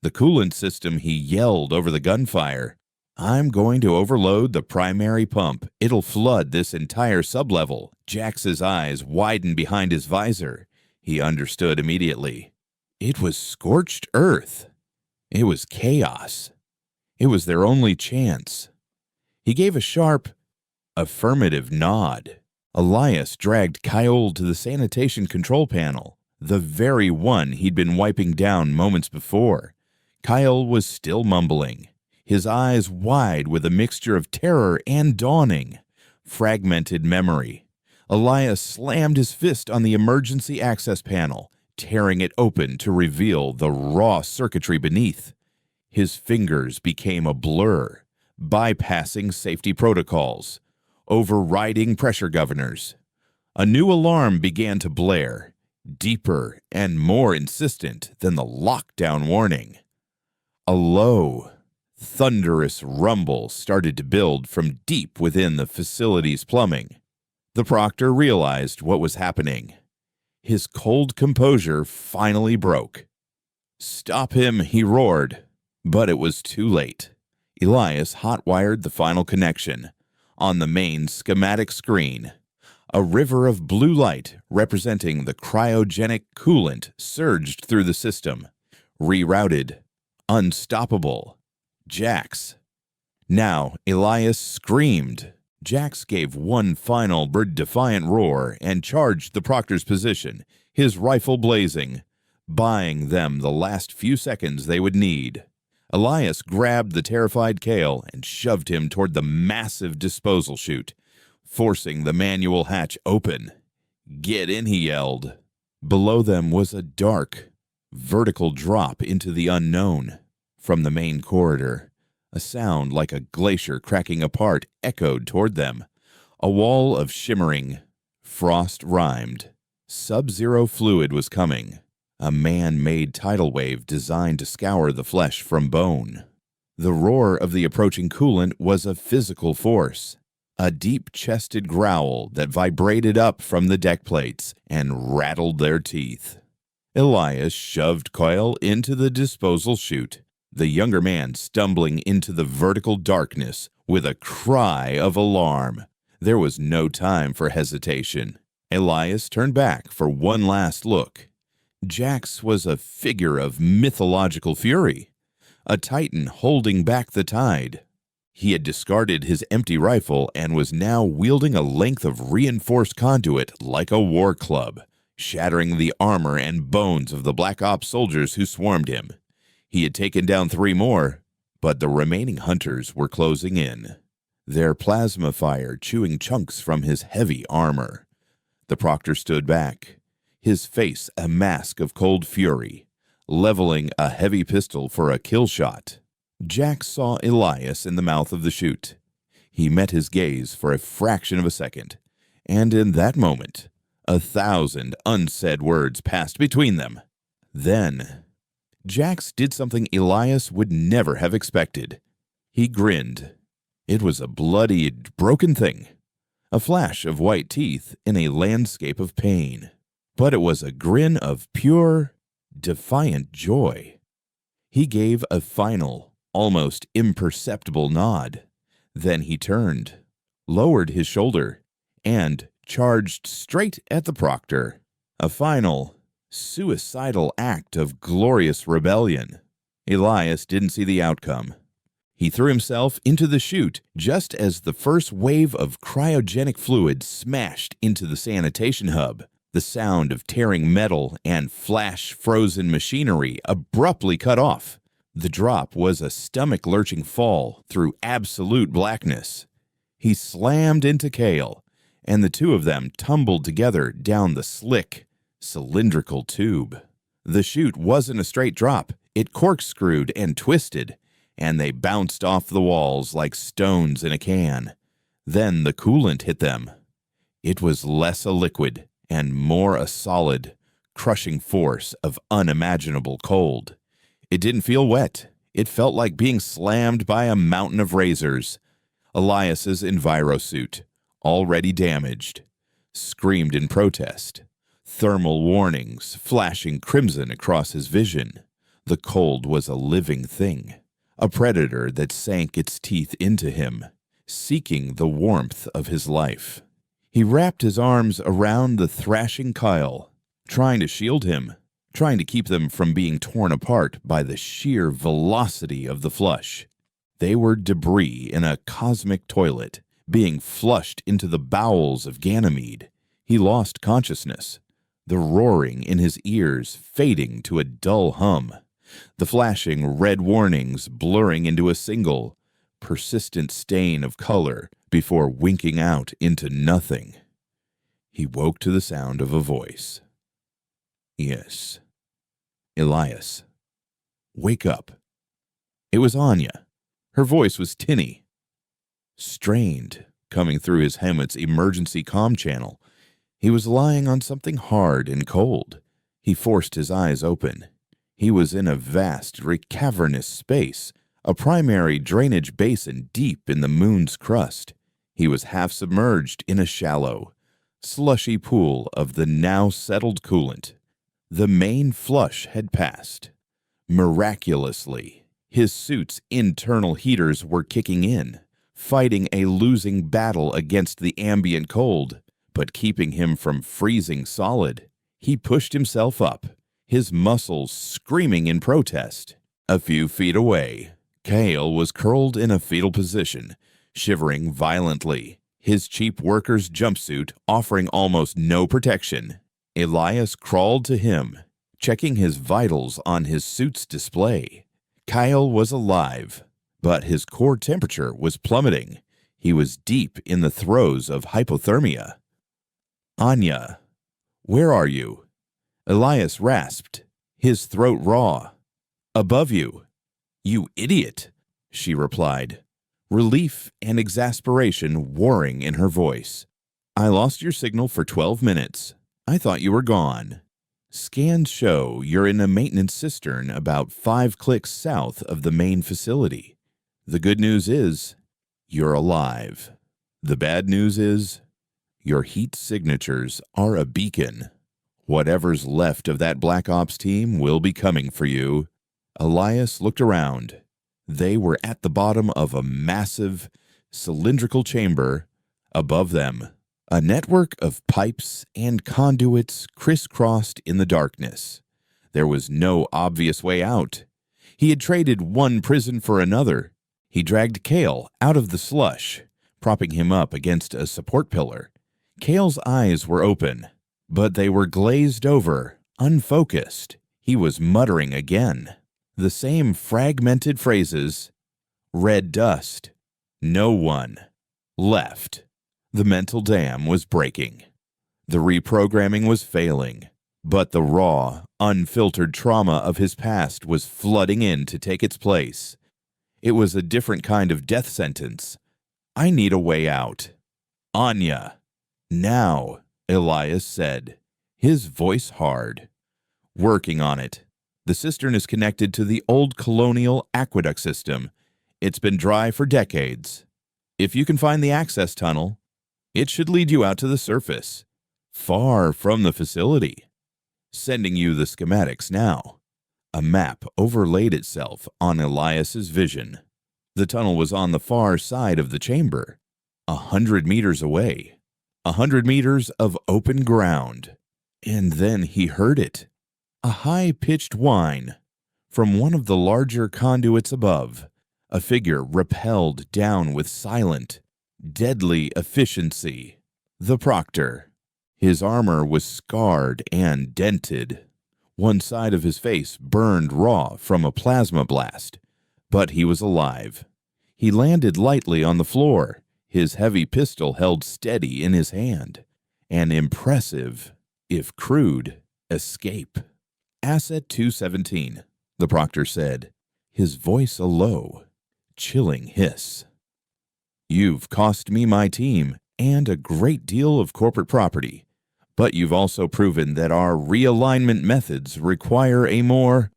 The coolant system, he yelled over the gunfire. I'm going to overload the primary pump. It'll flood this entire sublevel. Jax's eyes widened behind his visor. He understood immediately. It was scorched earth. It was chaos. It was their only chance. He gave a sharp, affirmative nod. Elias dragged Kyle to the sanitation control panel, the very one he'd been wiping down moments before. Kyle was still mumbling, his eyes wide with a mixture of terror and dawning. Fragmented memory. Elias slammed his fist on the emergency access panel, tearing it open to reveal the raw circuitry beneath. His fingers became a blur, bypassing safety protocols, overriding pressure governors. A new alarm began to blare, deeper and more insistent than the lockdown warning. A low, thunderous rumble started to build from deep within the facility's plumbing. The proctor realized what was happening. His cold composure finally broke. "Stop him," he roared. But it was too late. Elias hot-wired the final connection. On the main schematic screen, a river of blue light representing the cryogenic coolant surged through the system. Rerouted. Unstoppable. Jax. Now Elias screamed. Jax gave one final defiant roar and charged the proctor's position, his rifle blazing, buying them the last few seconds they would need. Elias grabbed the terrified Kale and shoved him toward the massive disposal chute, forcing the manual hatch open. "Get in," he yelled. Below them was a dark, vertical drop into the unknown. From the main corridor, a sound like a glacier cracking apart echoed toward them. A wall of shimmering, frost-rimed, sub-zero fluid was coming. A man-made tidal wave designed to scour the flesh from bone. The roar of the approaching coolant was a physical force, a deep-chested growl that vibrated up from the deck plates and rattled their teeth. Elias shoved Coyle into the disposal chute, the younger man stumbling into the vertical darkness with a cry of alarm. There was no time for hesitation. Elias turned back for one last look. Jax was a figure of mythological fury, a titan holding back the tide. He had discarded his empty rifle and was now wielding a length of reinforced conduit like a war club, shattering the armor and bones of the Black Ops soldiers who swarmed him. He had taken down 3 more, but the remaining hunters were closing in, their plasma fire chewing chunks from his heavy armor. The proctor stood back, his face a mask of cold fury, leveling a heavy pistol for a kill shot. Jax saw Elias in the mouth of the chute. He met his gaze for a fraction of a second, and in that moment, 1,000 unsaid words passed between them. Then, Jax did something Elias would never have expected. He grinned. It was a bloodied, broken thing, a flash of white teeth in a landscape of pain. But it was a grin of pure, defiant joy. He gave a final, almost imperceptible nod. Then he turned, lowered his shoulder, and charged straight at the proctor. A final, suicidal act of glorious rebellion. Elias didn't see the outcome. He threw himself into the chute just as the first wave of cryogenic fluid smashed into the sanitation hub. The sound of tearing metal and flash-frozen machinery abruptly cut off. The drop was a stomach-lurching fall through absolute blackness. He slammed into Kale, and the two of them tumbled together down the slick, cylindrical tube. The chute wasn't a straight drop. It corkscrewed and twisted, and they bounced off the walls like stones in a can. Then the coolant hit them. It was less a liquid and more a solid, crushing force of unimaginable cold. It didn't feel wet. It felt like being slammed by a mountain of razors. Elias's envirosuit, already damaged, screamed in protest. Thermal warnings flashing crimson across his vision. The cold was a living thing, a predator that sank its teeth into him, seeking the warmth of his life. He wrapped his arms around the thrashing Kyle, trying to shield him, trying to keep them from being torn apart by the sheer velocity of the flush. They were debris in a cosmic toilet, being flushed into the bowels of Ganymede. He lost consciousness, the roaring in his ears fading to a dull hum, the flashing red warnings blurring into a single, persistent stain of color before winking out into nothing. He woke to the sound of a voice. Yes. Elias. Wake up. It was Anya. Her voice was tinny, strained, coming through his helmet's emergency comm channel. He was lying on something hard and cold. He forced his eyes open. He was in a vast, cavernous space, a primary drainage basin deep in the moon's crust. He was half submerged in a shallow, slushy pool of the now settled coolant. The main flush had passed. Miraculously, his suit's internal heaters were kicking in, fighting a losing battle against the ambient cold, but keeping him from freezing solid. He pushed himself up, his muscles screaming in protest. A few feet away, Kale was curled in a fetal position, shivering violently, his cheap worker's jumpsuit offering almost no protection. Elias crawled to him, checking his vitals on his suit's display. Kyle was alive, but his core temperature was plummeting. He was deep in the throes of hypothermia. Anya, where are you? Elias rasped, his throat raw. Above you. You idiot, she replied, relief and exasperation warring in her voice. I lost your signal for 12 minutes. I thought you were gone. Scans show you're in a maintenance cistern about 5 clicks south of the main facility. The good news is, you're alive. The bad news is, your heat signatures are a beacon. Whatever's left of that Black Ops team will be coming for you. Elias looked around. They were at the bottom of a massive, cylindrical chamber. Above them, a network of pipes and conduits crisscrossed in the darkness. There was no obvious way out. He had traded one prison for another. He dragged Kale out of the slush, propping him up against a support pillar. Kale's eyes were open, but they were glazed over, unfocused. He was muttering again. The same fragmented phrases. Red dust. No one. Left. The mental dam was breaking. The reprogramming was failing, but the raw, unfiltered trauma of his past was flooding in to take its place. It was a different kind of death sentence. I need a way out. Anya. Now, Elias said, his voice hard. Working on it. The cistern is connected to the old colonial aqueduct system. It's been dry for decades. If you can find the access tunnel, it should lead you out to the surface, far from the facility. Sending you the schematics now. A map overlaid itself on Elias's vision. The tunnel was on the far side of the chamber, 100 meters away. 100 meters of open ground. And then he heard it. A high-pitched whine. From one of the larger conduits above, a figure rappelled down with silent, deadly efficiency. The proctor. His armor was scarred and dented. One side of his face burned raw from a plasma blast, but he was alive. He landed lightly on the floor, his heavy pistol held steady in his hand. An impressive, if crude, escape. Asset 217, the proctor said, his voice a low, chilling hiss. You've cost me my team and a great deal of corporate property, but you've also proven that our realignment methods require a more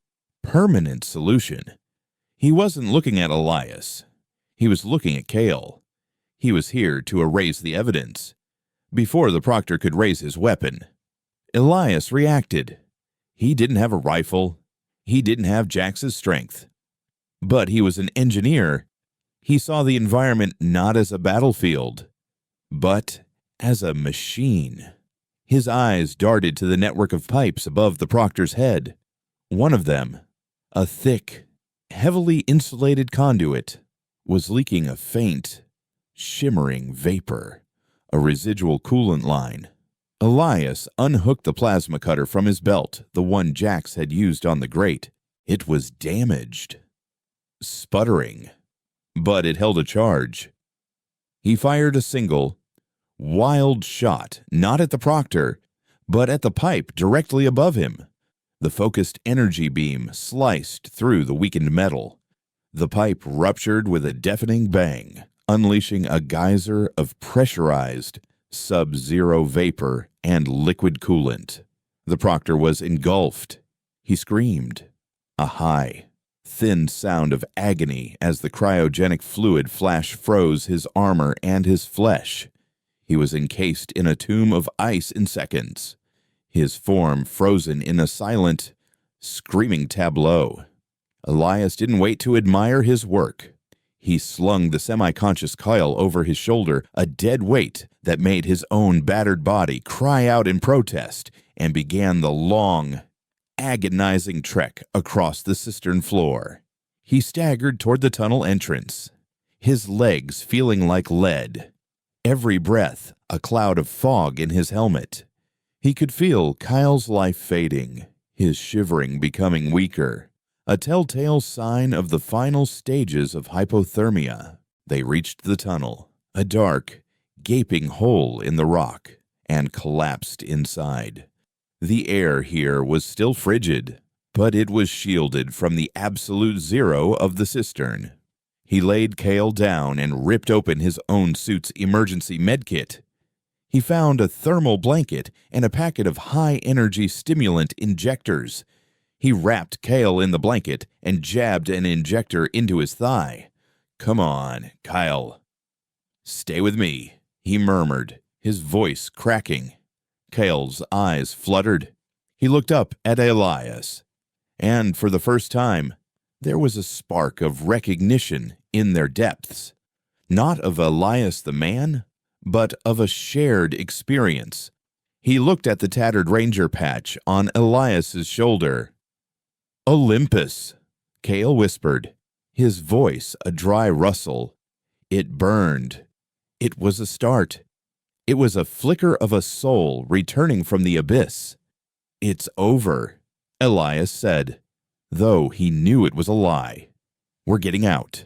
permanent solution. He wasn't looking at Elias. He was looking at Kale. He was here to erase the evidence. Before the proctor could raise his weapon, Elias reacted. He didn't have a rifle. He didn't have Jax's strength. But he was an engineer. He saw the environment not as a battlefield, but as a machine. His eyes darted to the network of pipes above the proctor's head. One of them, a thick, heavily insulated conduit, was leaking a faint, shimmering vapor, a residual coolant line. Elias unhooked the plasma cutter from his belt, the one Jax had used on the grate. It was damaged, sputtering, but it held a charge. He fired a single, wild shot, not at the proctor, but at the pipe directly above him. The focused energy beam sliced through the weakened metal. The pipe ruptured with a deafening bang, unleashing a geyser of pressurized, sub-zero vapor and liquid coolant. The proctor was engulfed. He screamed, a high, thin sound of agony as the cryogenic fluid flash froze his armor and his flesh. He was encased in a tomb of ice in seconds, his form frozen in a silent, screaming tableau. Elias didn't wait to admire his work. He slung the semi-conscious Kyle over his shoulder, a dead weight that made his own battered body cry out in protest, and began the long, agonizing trek across the cistern floor. He staggered toward the tunnel entrance, his legs feeling like lead, every breath a cloud of fog in his helmet. He could feel Kyle's life fading, his shivering becoming weaker, a telltale sign of the final stages of hypothermia. They reached the tunnel, a dark, gaping hole in the rock, and collapsed inside. The air here was still frigid, but it was shielded from the absolute zero of the cistern. He laid Kale down and ripped open his own suit's emergency medkit. He found a thermal blanket and a packet of high-energy stimulant injectors. He wrapped Kale in the blanket and jabbed an injector into his thigh. "Come on, Kyle." "Stay with me," he murmured, his voice cracking. Kale's eyes fluttered. He looked up at Elias, and for the first time, there was a spark of recognition in their depths. Not of Elias the man, but of a shared experience. He looked at the tattered ranger patch on Elias's shoulder. "Olympus," Kale whispered, his voice a dry rustle. It burned. It was a start. It was a flicker of a soul returning from the abyss. "It's over," Elias said, though he knew it was a lie. "We're getting out."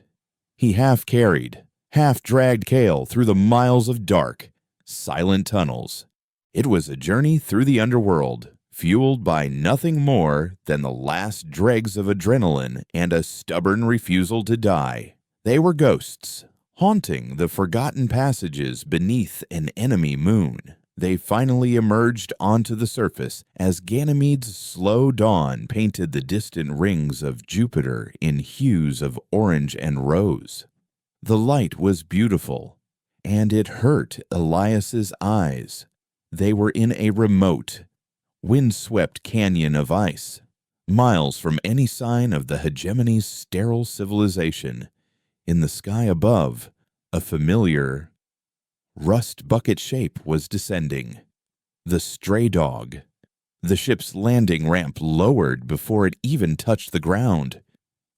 He half-carried, half-dragged Kale through the miles of dark, silent tunnels. It was a journey through the underworld, fueled by nothing more than the last dregs of adrenaline and a stubborn refusal to die. They were ghosts, haunting the forgotten passages beneath an enemy moon. They finally emerged onto the surface as Ganymede's slow dawn painted the distant rings of Jupiter in hues of orange and rose. The light was beautiful, and it hurt Elias's eyes. They were in a remote, windswept canyon of ice, miles from any sign of the hegemony's sterile civilization. In the sky above, a familiar, rust bucket shape was descending. The stray dog. The ship's landing ramp lowered before it even touched the ground.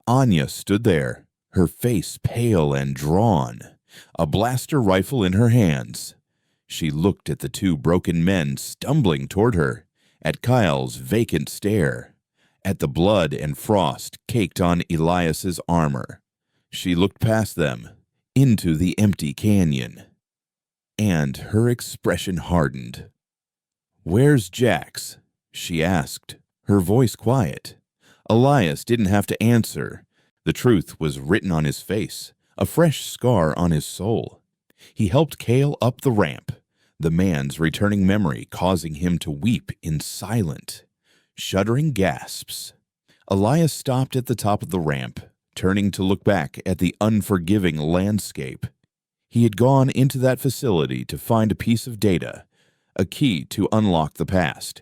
Anya stood there, her face pale and drawn, a blaster rifle in her hands. She looked at the two broken men stumbling toward her, at Kyle's vacant stare, at the blood and frost caked on Elias's armor. She looked past them, into the empty canyon, and her expression hardened. "Where's Jax?" she asked, her voice quiet. Elias didn't have to answer. The truth was written on his face, a fresh scar on his soul. He helped Kale up the ramp, the man's returning memory causing him to weep in silent, shuddering gasps. Elias stopped at the top of the ramp, turning to look back at the unforgiving landscape. He had gone into that facility to find a piece of data, a key to unlock the past.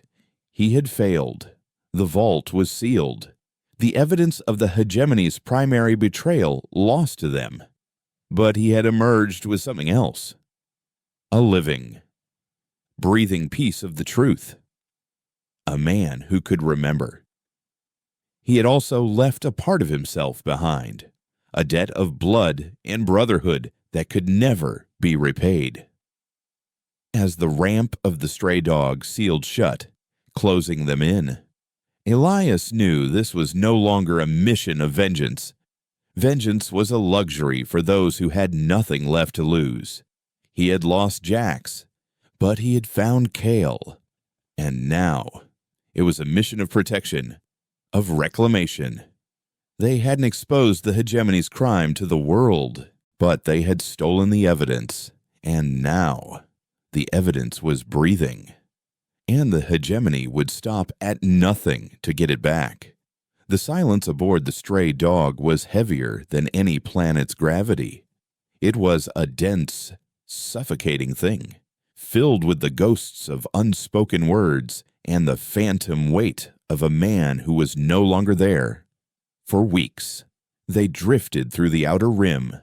He had failed. The vault was sealed. The evidence of the hegemony's primary betrayal lost to them. But he had emerged with something else. A living, breathing piece of the truth. A man who could remember. He had also left a part of himself behind, a debt of blood and brotherhood that could never be repaid. As the ramp of the stray dog sealed shut, closing them in, Elias knew this was no longer a mission of vengeance. Vengeance was a luxury for those who had nothing left to lose. He had lost Jax, but he had found Kale. And now, it was a mission of protection, of reclamation. They hadn't exposed the hegemony's crime to the world, but they had stolen the evidence, and now the evidence was breathing. And the hegemony would stop at nothing to get it back. The silence aboard the stray dog was heavier than any planet's gravity. It was a dense, suffocating thing, filled with the ghosts of unspoken words and the phantom weight of a man who was no longer there. For weeks, they drifted through the outer rim,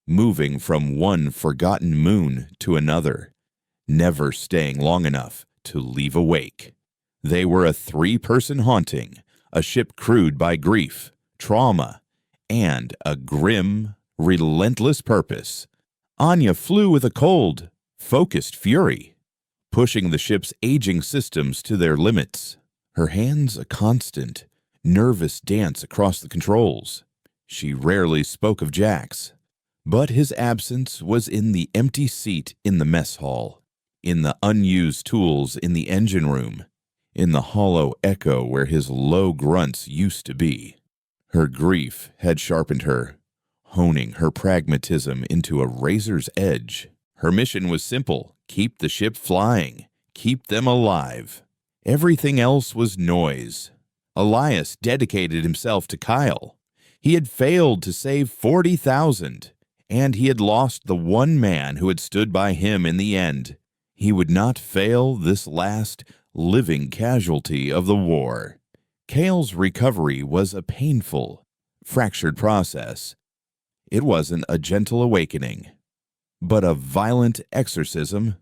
moving from one forgotten moon to another, never staying long enough to leave a wake. They were a three-person haunting, a ship crewed by grief, trauma, and a grim, relentless purpose. Anya flew with a cold, focused fury, pushing the ship's aging systems to their limits, her hands a constant, nervous dance across the controls. She rarely spoke of Jax, but his absence was in the empty seat in the mess hall, in the unused tools in the engine room, in the hollow echo where his low grunts used to be. Her grief had sharpened her, honing her pragmatism into a razor's edge. Her mission was simple: keep the ship flying, keep them alive. Everything else was noise. Elias dedicated himself to Kyle. He had failed to save 40,000, and he had lost the one man who had stood by him in the end. He would not fail this last living casualty of the war. Kale's recovery was a painful, fractured process. It wasn't a gentle awakening, but a violent exorcism.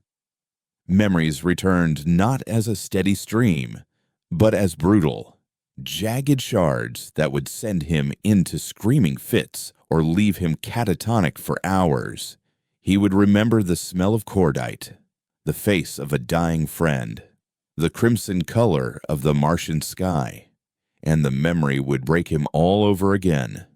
Memories returned not as a steady stream, but as brutal, jagged shards that would send him into screaming fits or leave him catatonic for hours. He would remember the smell of cordite, the face of a dying friend, the crimson color of the Martian sky, and the memory would break him all over again.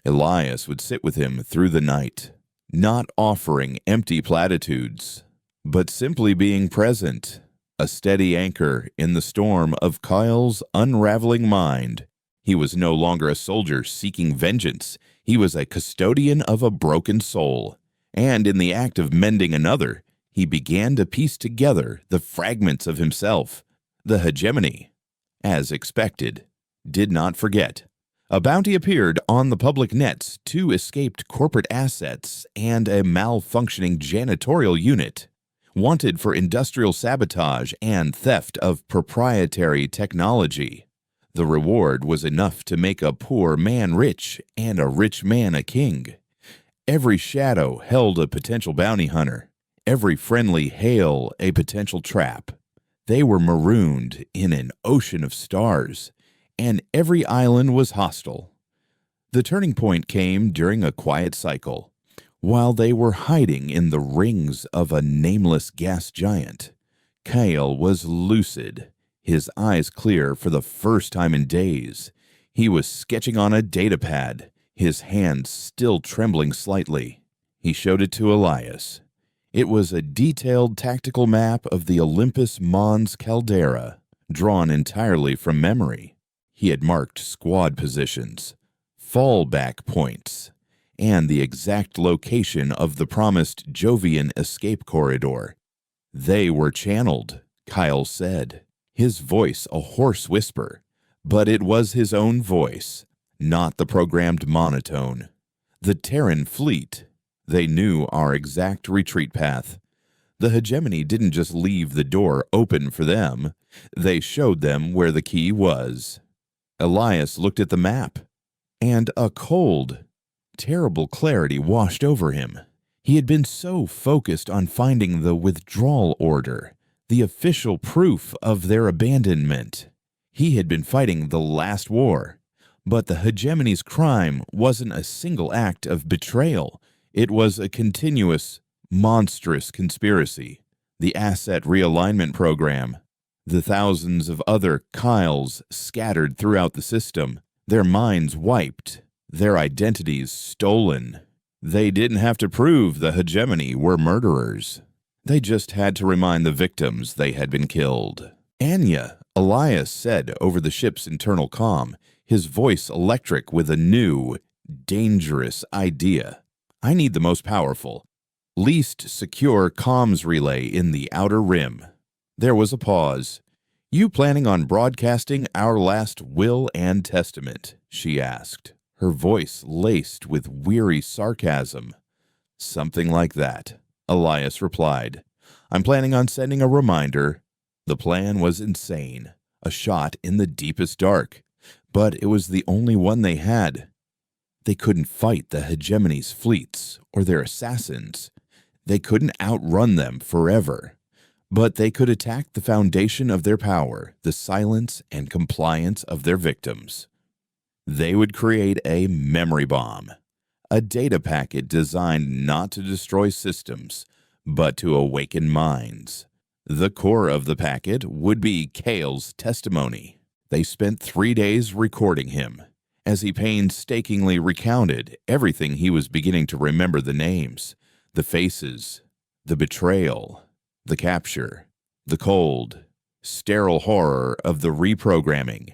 Elias would sit with him through the night, not offering empty platitudes, but simply being present, a steady anchor in the storm of Kyle's unraveling mind. He was no longer a soldier seeking vengeance. He was a custodian of a broken soul, and in the act of mending another, he began to piece together the fragments of himself. The hegemony, as expected, did not forget. A bounty appeared on the public nets, 2 escaped corporate assets, and a malfunctioning janitorial unit, wanted for industrial sabotage and theft of proprietary technology. The reward was enough to make a poor man rich and a rich man a king. Every shadow held a potential bounty hunter, every friendly hail a potential trap. They were marooned in an ocean of stars, and every island was hostile. The turning point came during a quiet cycle, while they were hiding in the rings of a nameless gas giant. Kale was lucid, his eyes clear for the first time in days. He was sketching on a datapad, his hands still trembling slightly. He showed it to Elias. It was a detailed tactical map of the Olympus Mons caldera, drawn entirely from memory. He had marked squad positions, fallback points, and the exact location of the promised Jovian escape corridor. They were channeled, Kyle said, his voice a hoarse whisper, but it was his own voice, not the programmed monotone. The Terran fleet, They knew our exact retreat path. The hegemony didn't just leave the door open for them. They showed them where the key was. Elias looked at the map, and a cold, terrible clarity washed over him. He had been so focused on finding the withdrawal order, the official proof of their abandonment. He had been fighting the last war, but the hegemony's crime wasn't a single act of betrayal. It was a continuous, monstrous conspiracy. The asset realignment program, the thousands of other Kyles scattered throughout the system, their minds wiped, their identities stolen. They didn't have to prove the hegemony were murderers. They just had to remind the victims they had been killed. Anya, Elias said over the ship's internal comm, his voice electric with a new, dangerous idea. I need the most powerful, least secure comms relay in the outer rim. There was a pause. You planning on broadcasting our last will and testament? She asked, her voice laced with weary sarcasm. Something like that, Elias replied. I'm planning on sending a reminder. The plan was insane, a shot in the deepest dark, but it was the only one they had. They couldn't fight the hegemony's fleets or their assassins. They couldn't outrun them forever, but they could attack the foundation of their power, the silence and compliance of their victims. They would create a memory bomb, a data packet designed not to destroy systems, but to awaken minds. The core of the packet would be Kale's testimony. They spent 3 days recording him, as he painstakingly recounted everything he was beginning to remember: the names, the faces, the betrayal, the capture, the cold, sterile horror of the reprogramming.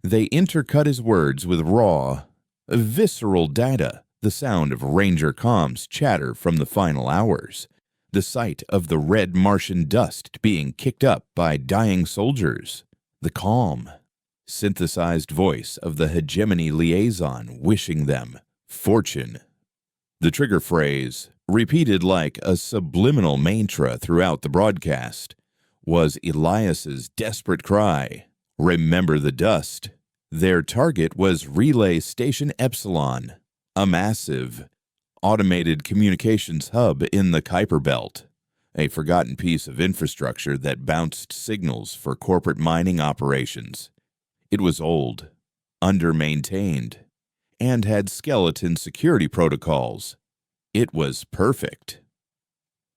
They intercut his words with raw, visceral data, the sound of Ranger comms chatter from the final hours, the sight of the red Martian dust being kicked up by dying soldiers, the calm, synthesized voice of the hegemony liaison wishing them fortune. The trigger phrase, repeated like a subliminal mantra throughout the broadcast, was Elias's desperate cry, remember the dust. Their target was Relay Station Epsilon, a massive, automated communications hub in the Kuiper Belt, a forgotten piece of infrastructure that bounced signals for corporate mining operations. It was old, under-maintained, and had skeleton security protocols. It was perfect.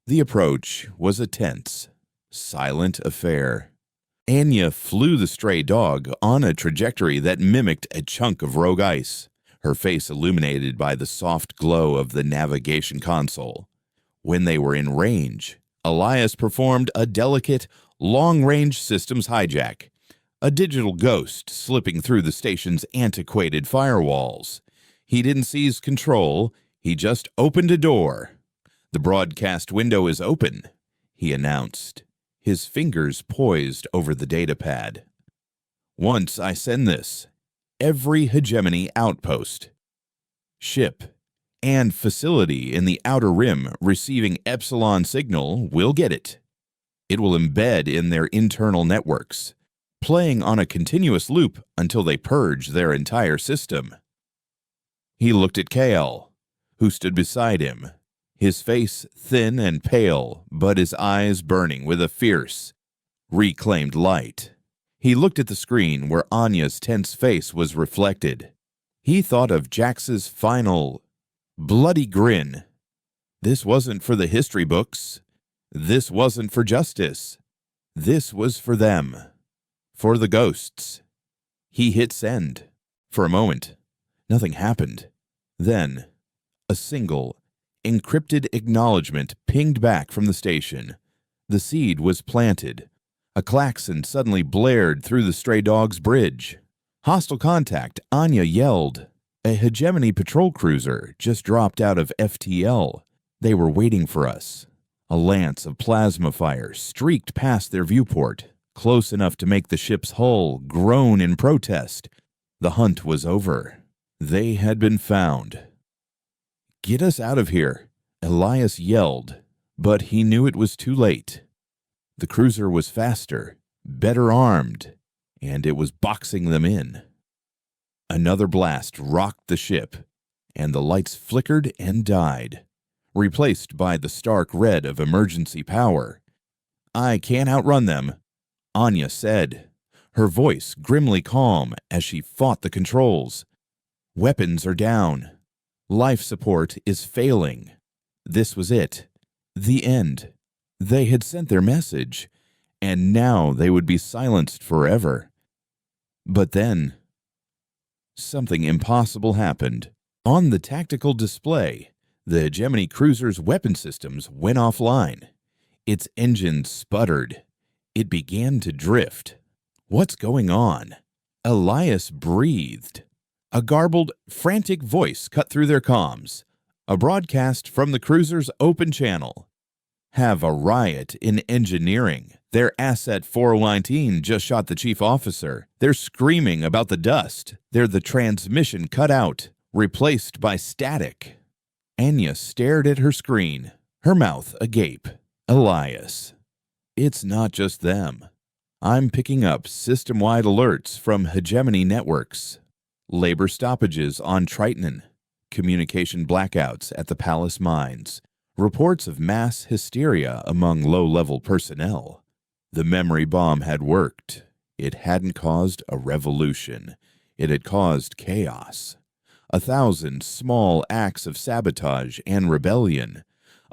The approach was a tense, silent affair. Anya flew the stray dog on a trajectory that mimicked a chunk of rogue ice, her face illuminated by the soft glow of the navigation console. When they were in range, Elias performed a delicate, long-range systems hijack, a digital ghost slipping through the station's antiquated firewalls. He didn't seize control, he just opened a door. The broadcast window is open, he announced, his fingers poised over the datapad. Once I send this, every hegemony outpost, ship, and facility in the outer rim receiving Epsilon signal will get it. It will embed in their internal networks, playing on a continuous loop until they purge their entire system. He looked at Kale, who stood beside him, his face thin and pale, but his eyes burning with a fierce, reclaimed light. He looked at the screen where Anya's tense face was reflected. He thought of Jax's final, bloody grin. This wasn't for the history books. This wasn't for justice. This was for them. For the ghosts. He hit send. For a moment, nothing happened. Then, a single, encrypted acknowledgement pinged back from the station. The seed was planted. A klaxon suddenly blared through the stray dog's bridge. Hostile contact, Anya yelled. A hegemony patrol cruiser just dropped out of FTL. They were waiting for us. A lance of plasma fire streaked past their viewport, close enough to make the ship's hull groan in protest. The hunt was over. They had been found. Get us out of here, Elias yelled, but he knew it was too late. The cruiser was faster, better armed, and it was boxing them in. Another blast rocked the ship, and the lights flickered and died, replaced by the stark red of emergency power. "I can't outrun them," Anya said, her voice grimly calm as she fought the controls. "Weapons are down. Life support is failing." This was it. The end. They had sent their message, and now they would be silenced forever. But then, something impossible happened. On the tactical display, the Hegemony cruiser's weapon systems went offline. Its engine sputtered. It began to drift. "What's going on?" Elias breathed. A garbled, frantic voice cut through their comms. A broadcast from the cruiser's open channel. "Have a riot in engineering. Their Asset 4019 just shot the chief officer. They're screaming about the dust. They're the transmission cut out, replaced by static." Anya stared at her screen, her mouth agape. "Elias, it's not just them. I'm picking up system-wide alerts from Hegemony networks. Labor stoppages on Triton, communication blackouts at the Palace mines, reports of mass hysteria among low-level personnel. The memory bomb had worked. It hadn't caused a revolution. It had caused chaos. 1,000 small acts of sabotage and rebellion.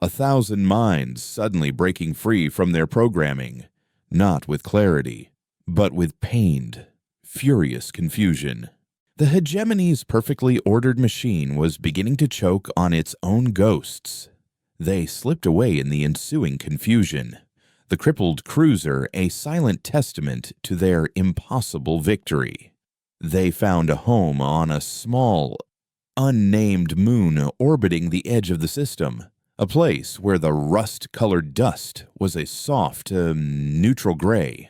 1,000 minds suddenly breaking free from their programming, not with clarity, but with pained, furious confusion. The Hegemony's perfectly ordered machine was beginning to choke on its own ghosts. They slipped away in the ensuing confusion, the crippled cruiser a silent testament to their impossible victory. They found a home on a small, unnamed moon orbiting the edge of the system, a place where the rust-colored dust was a soft, neutral gray.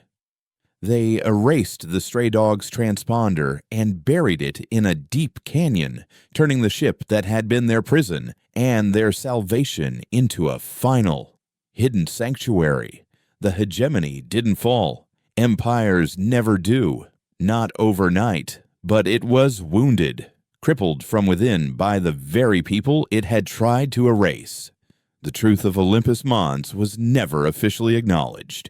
They erased the stray dog's transponder and buried it in a deep canyon, turning the ship that had been their prison and their salvation into a final, hidden sanctuary. The Hegemony didn't fall. Empires never do. Not overnight. But it was wounded, crippled from within by the very people it had tried to erase. The truth of Olympus Mons was never officially acknowledged,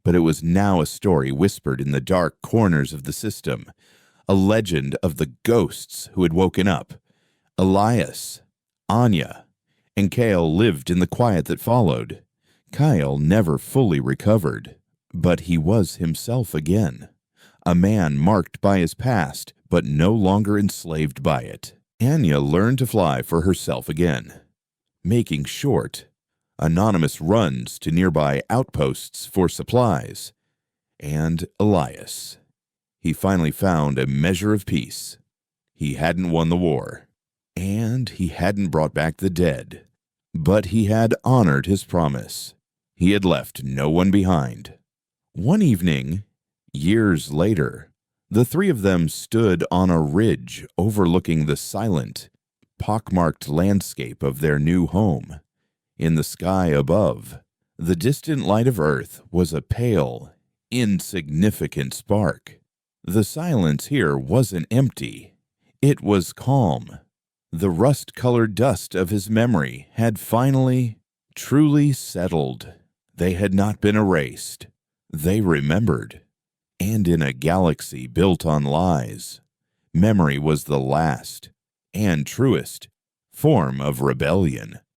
but it was now a story whispered in the dark corners of the system, a legend of the ghosts who had woken up. Elias, Anya, and Kale lived in the quiet that followed. Kyle never fully recovered, but he was himself again, a man marked by his past, but no longer enslaved by it. Anya learned to fly for herself again, making short, anonymous runs to nearby outposts for supplies. And Elias. He finally found a measure of peace. He hadn't won the war, and he hadn't brought back the dead, but he had honored his promise. He had left no one behind. One evening, years later, the three of them stood on a ridge overlooking the silent, pockmarked landscape of their new home. In the sky above, the distant light of Earth was a pale, insignificant spark. The silence here wasn't empty. It was calm. The rust-colored dust of his memory had finally, truly settled. They had not been erased. They remembered. And in a galaxy built on lies, memory was the last and truest form of rebellion.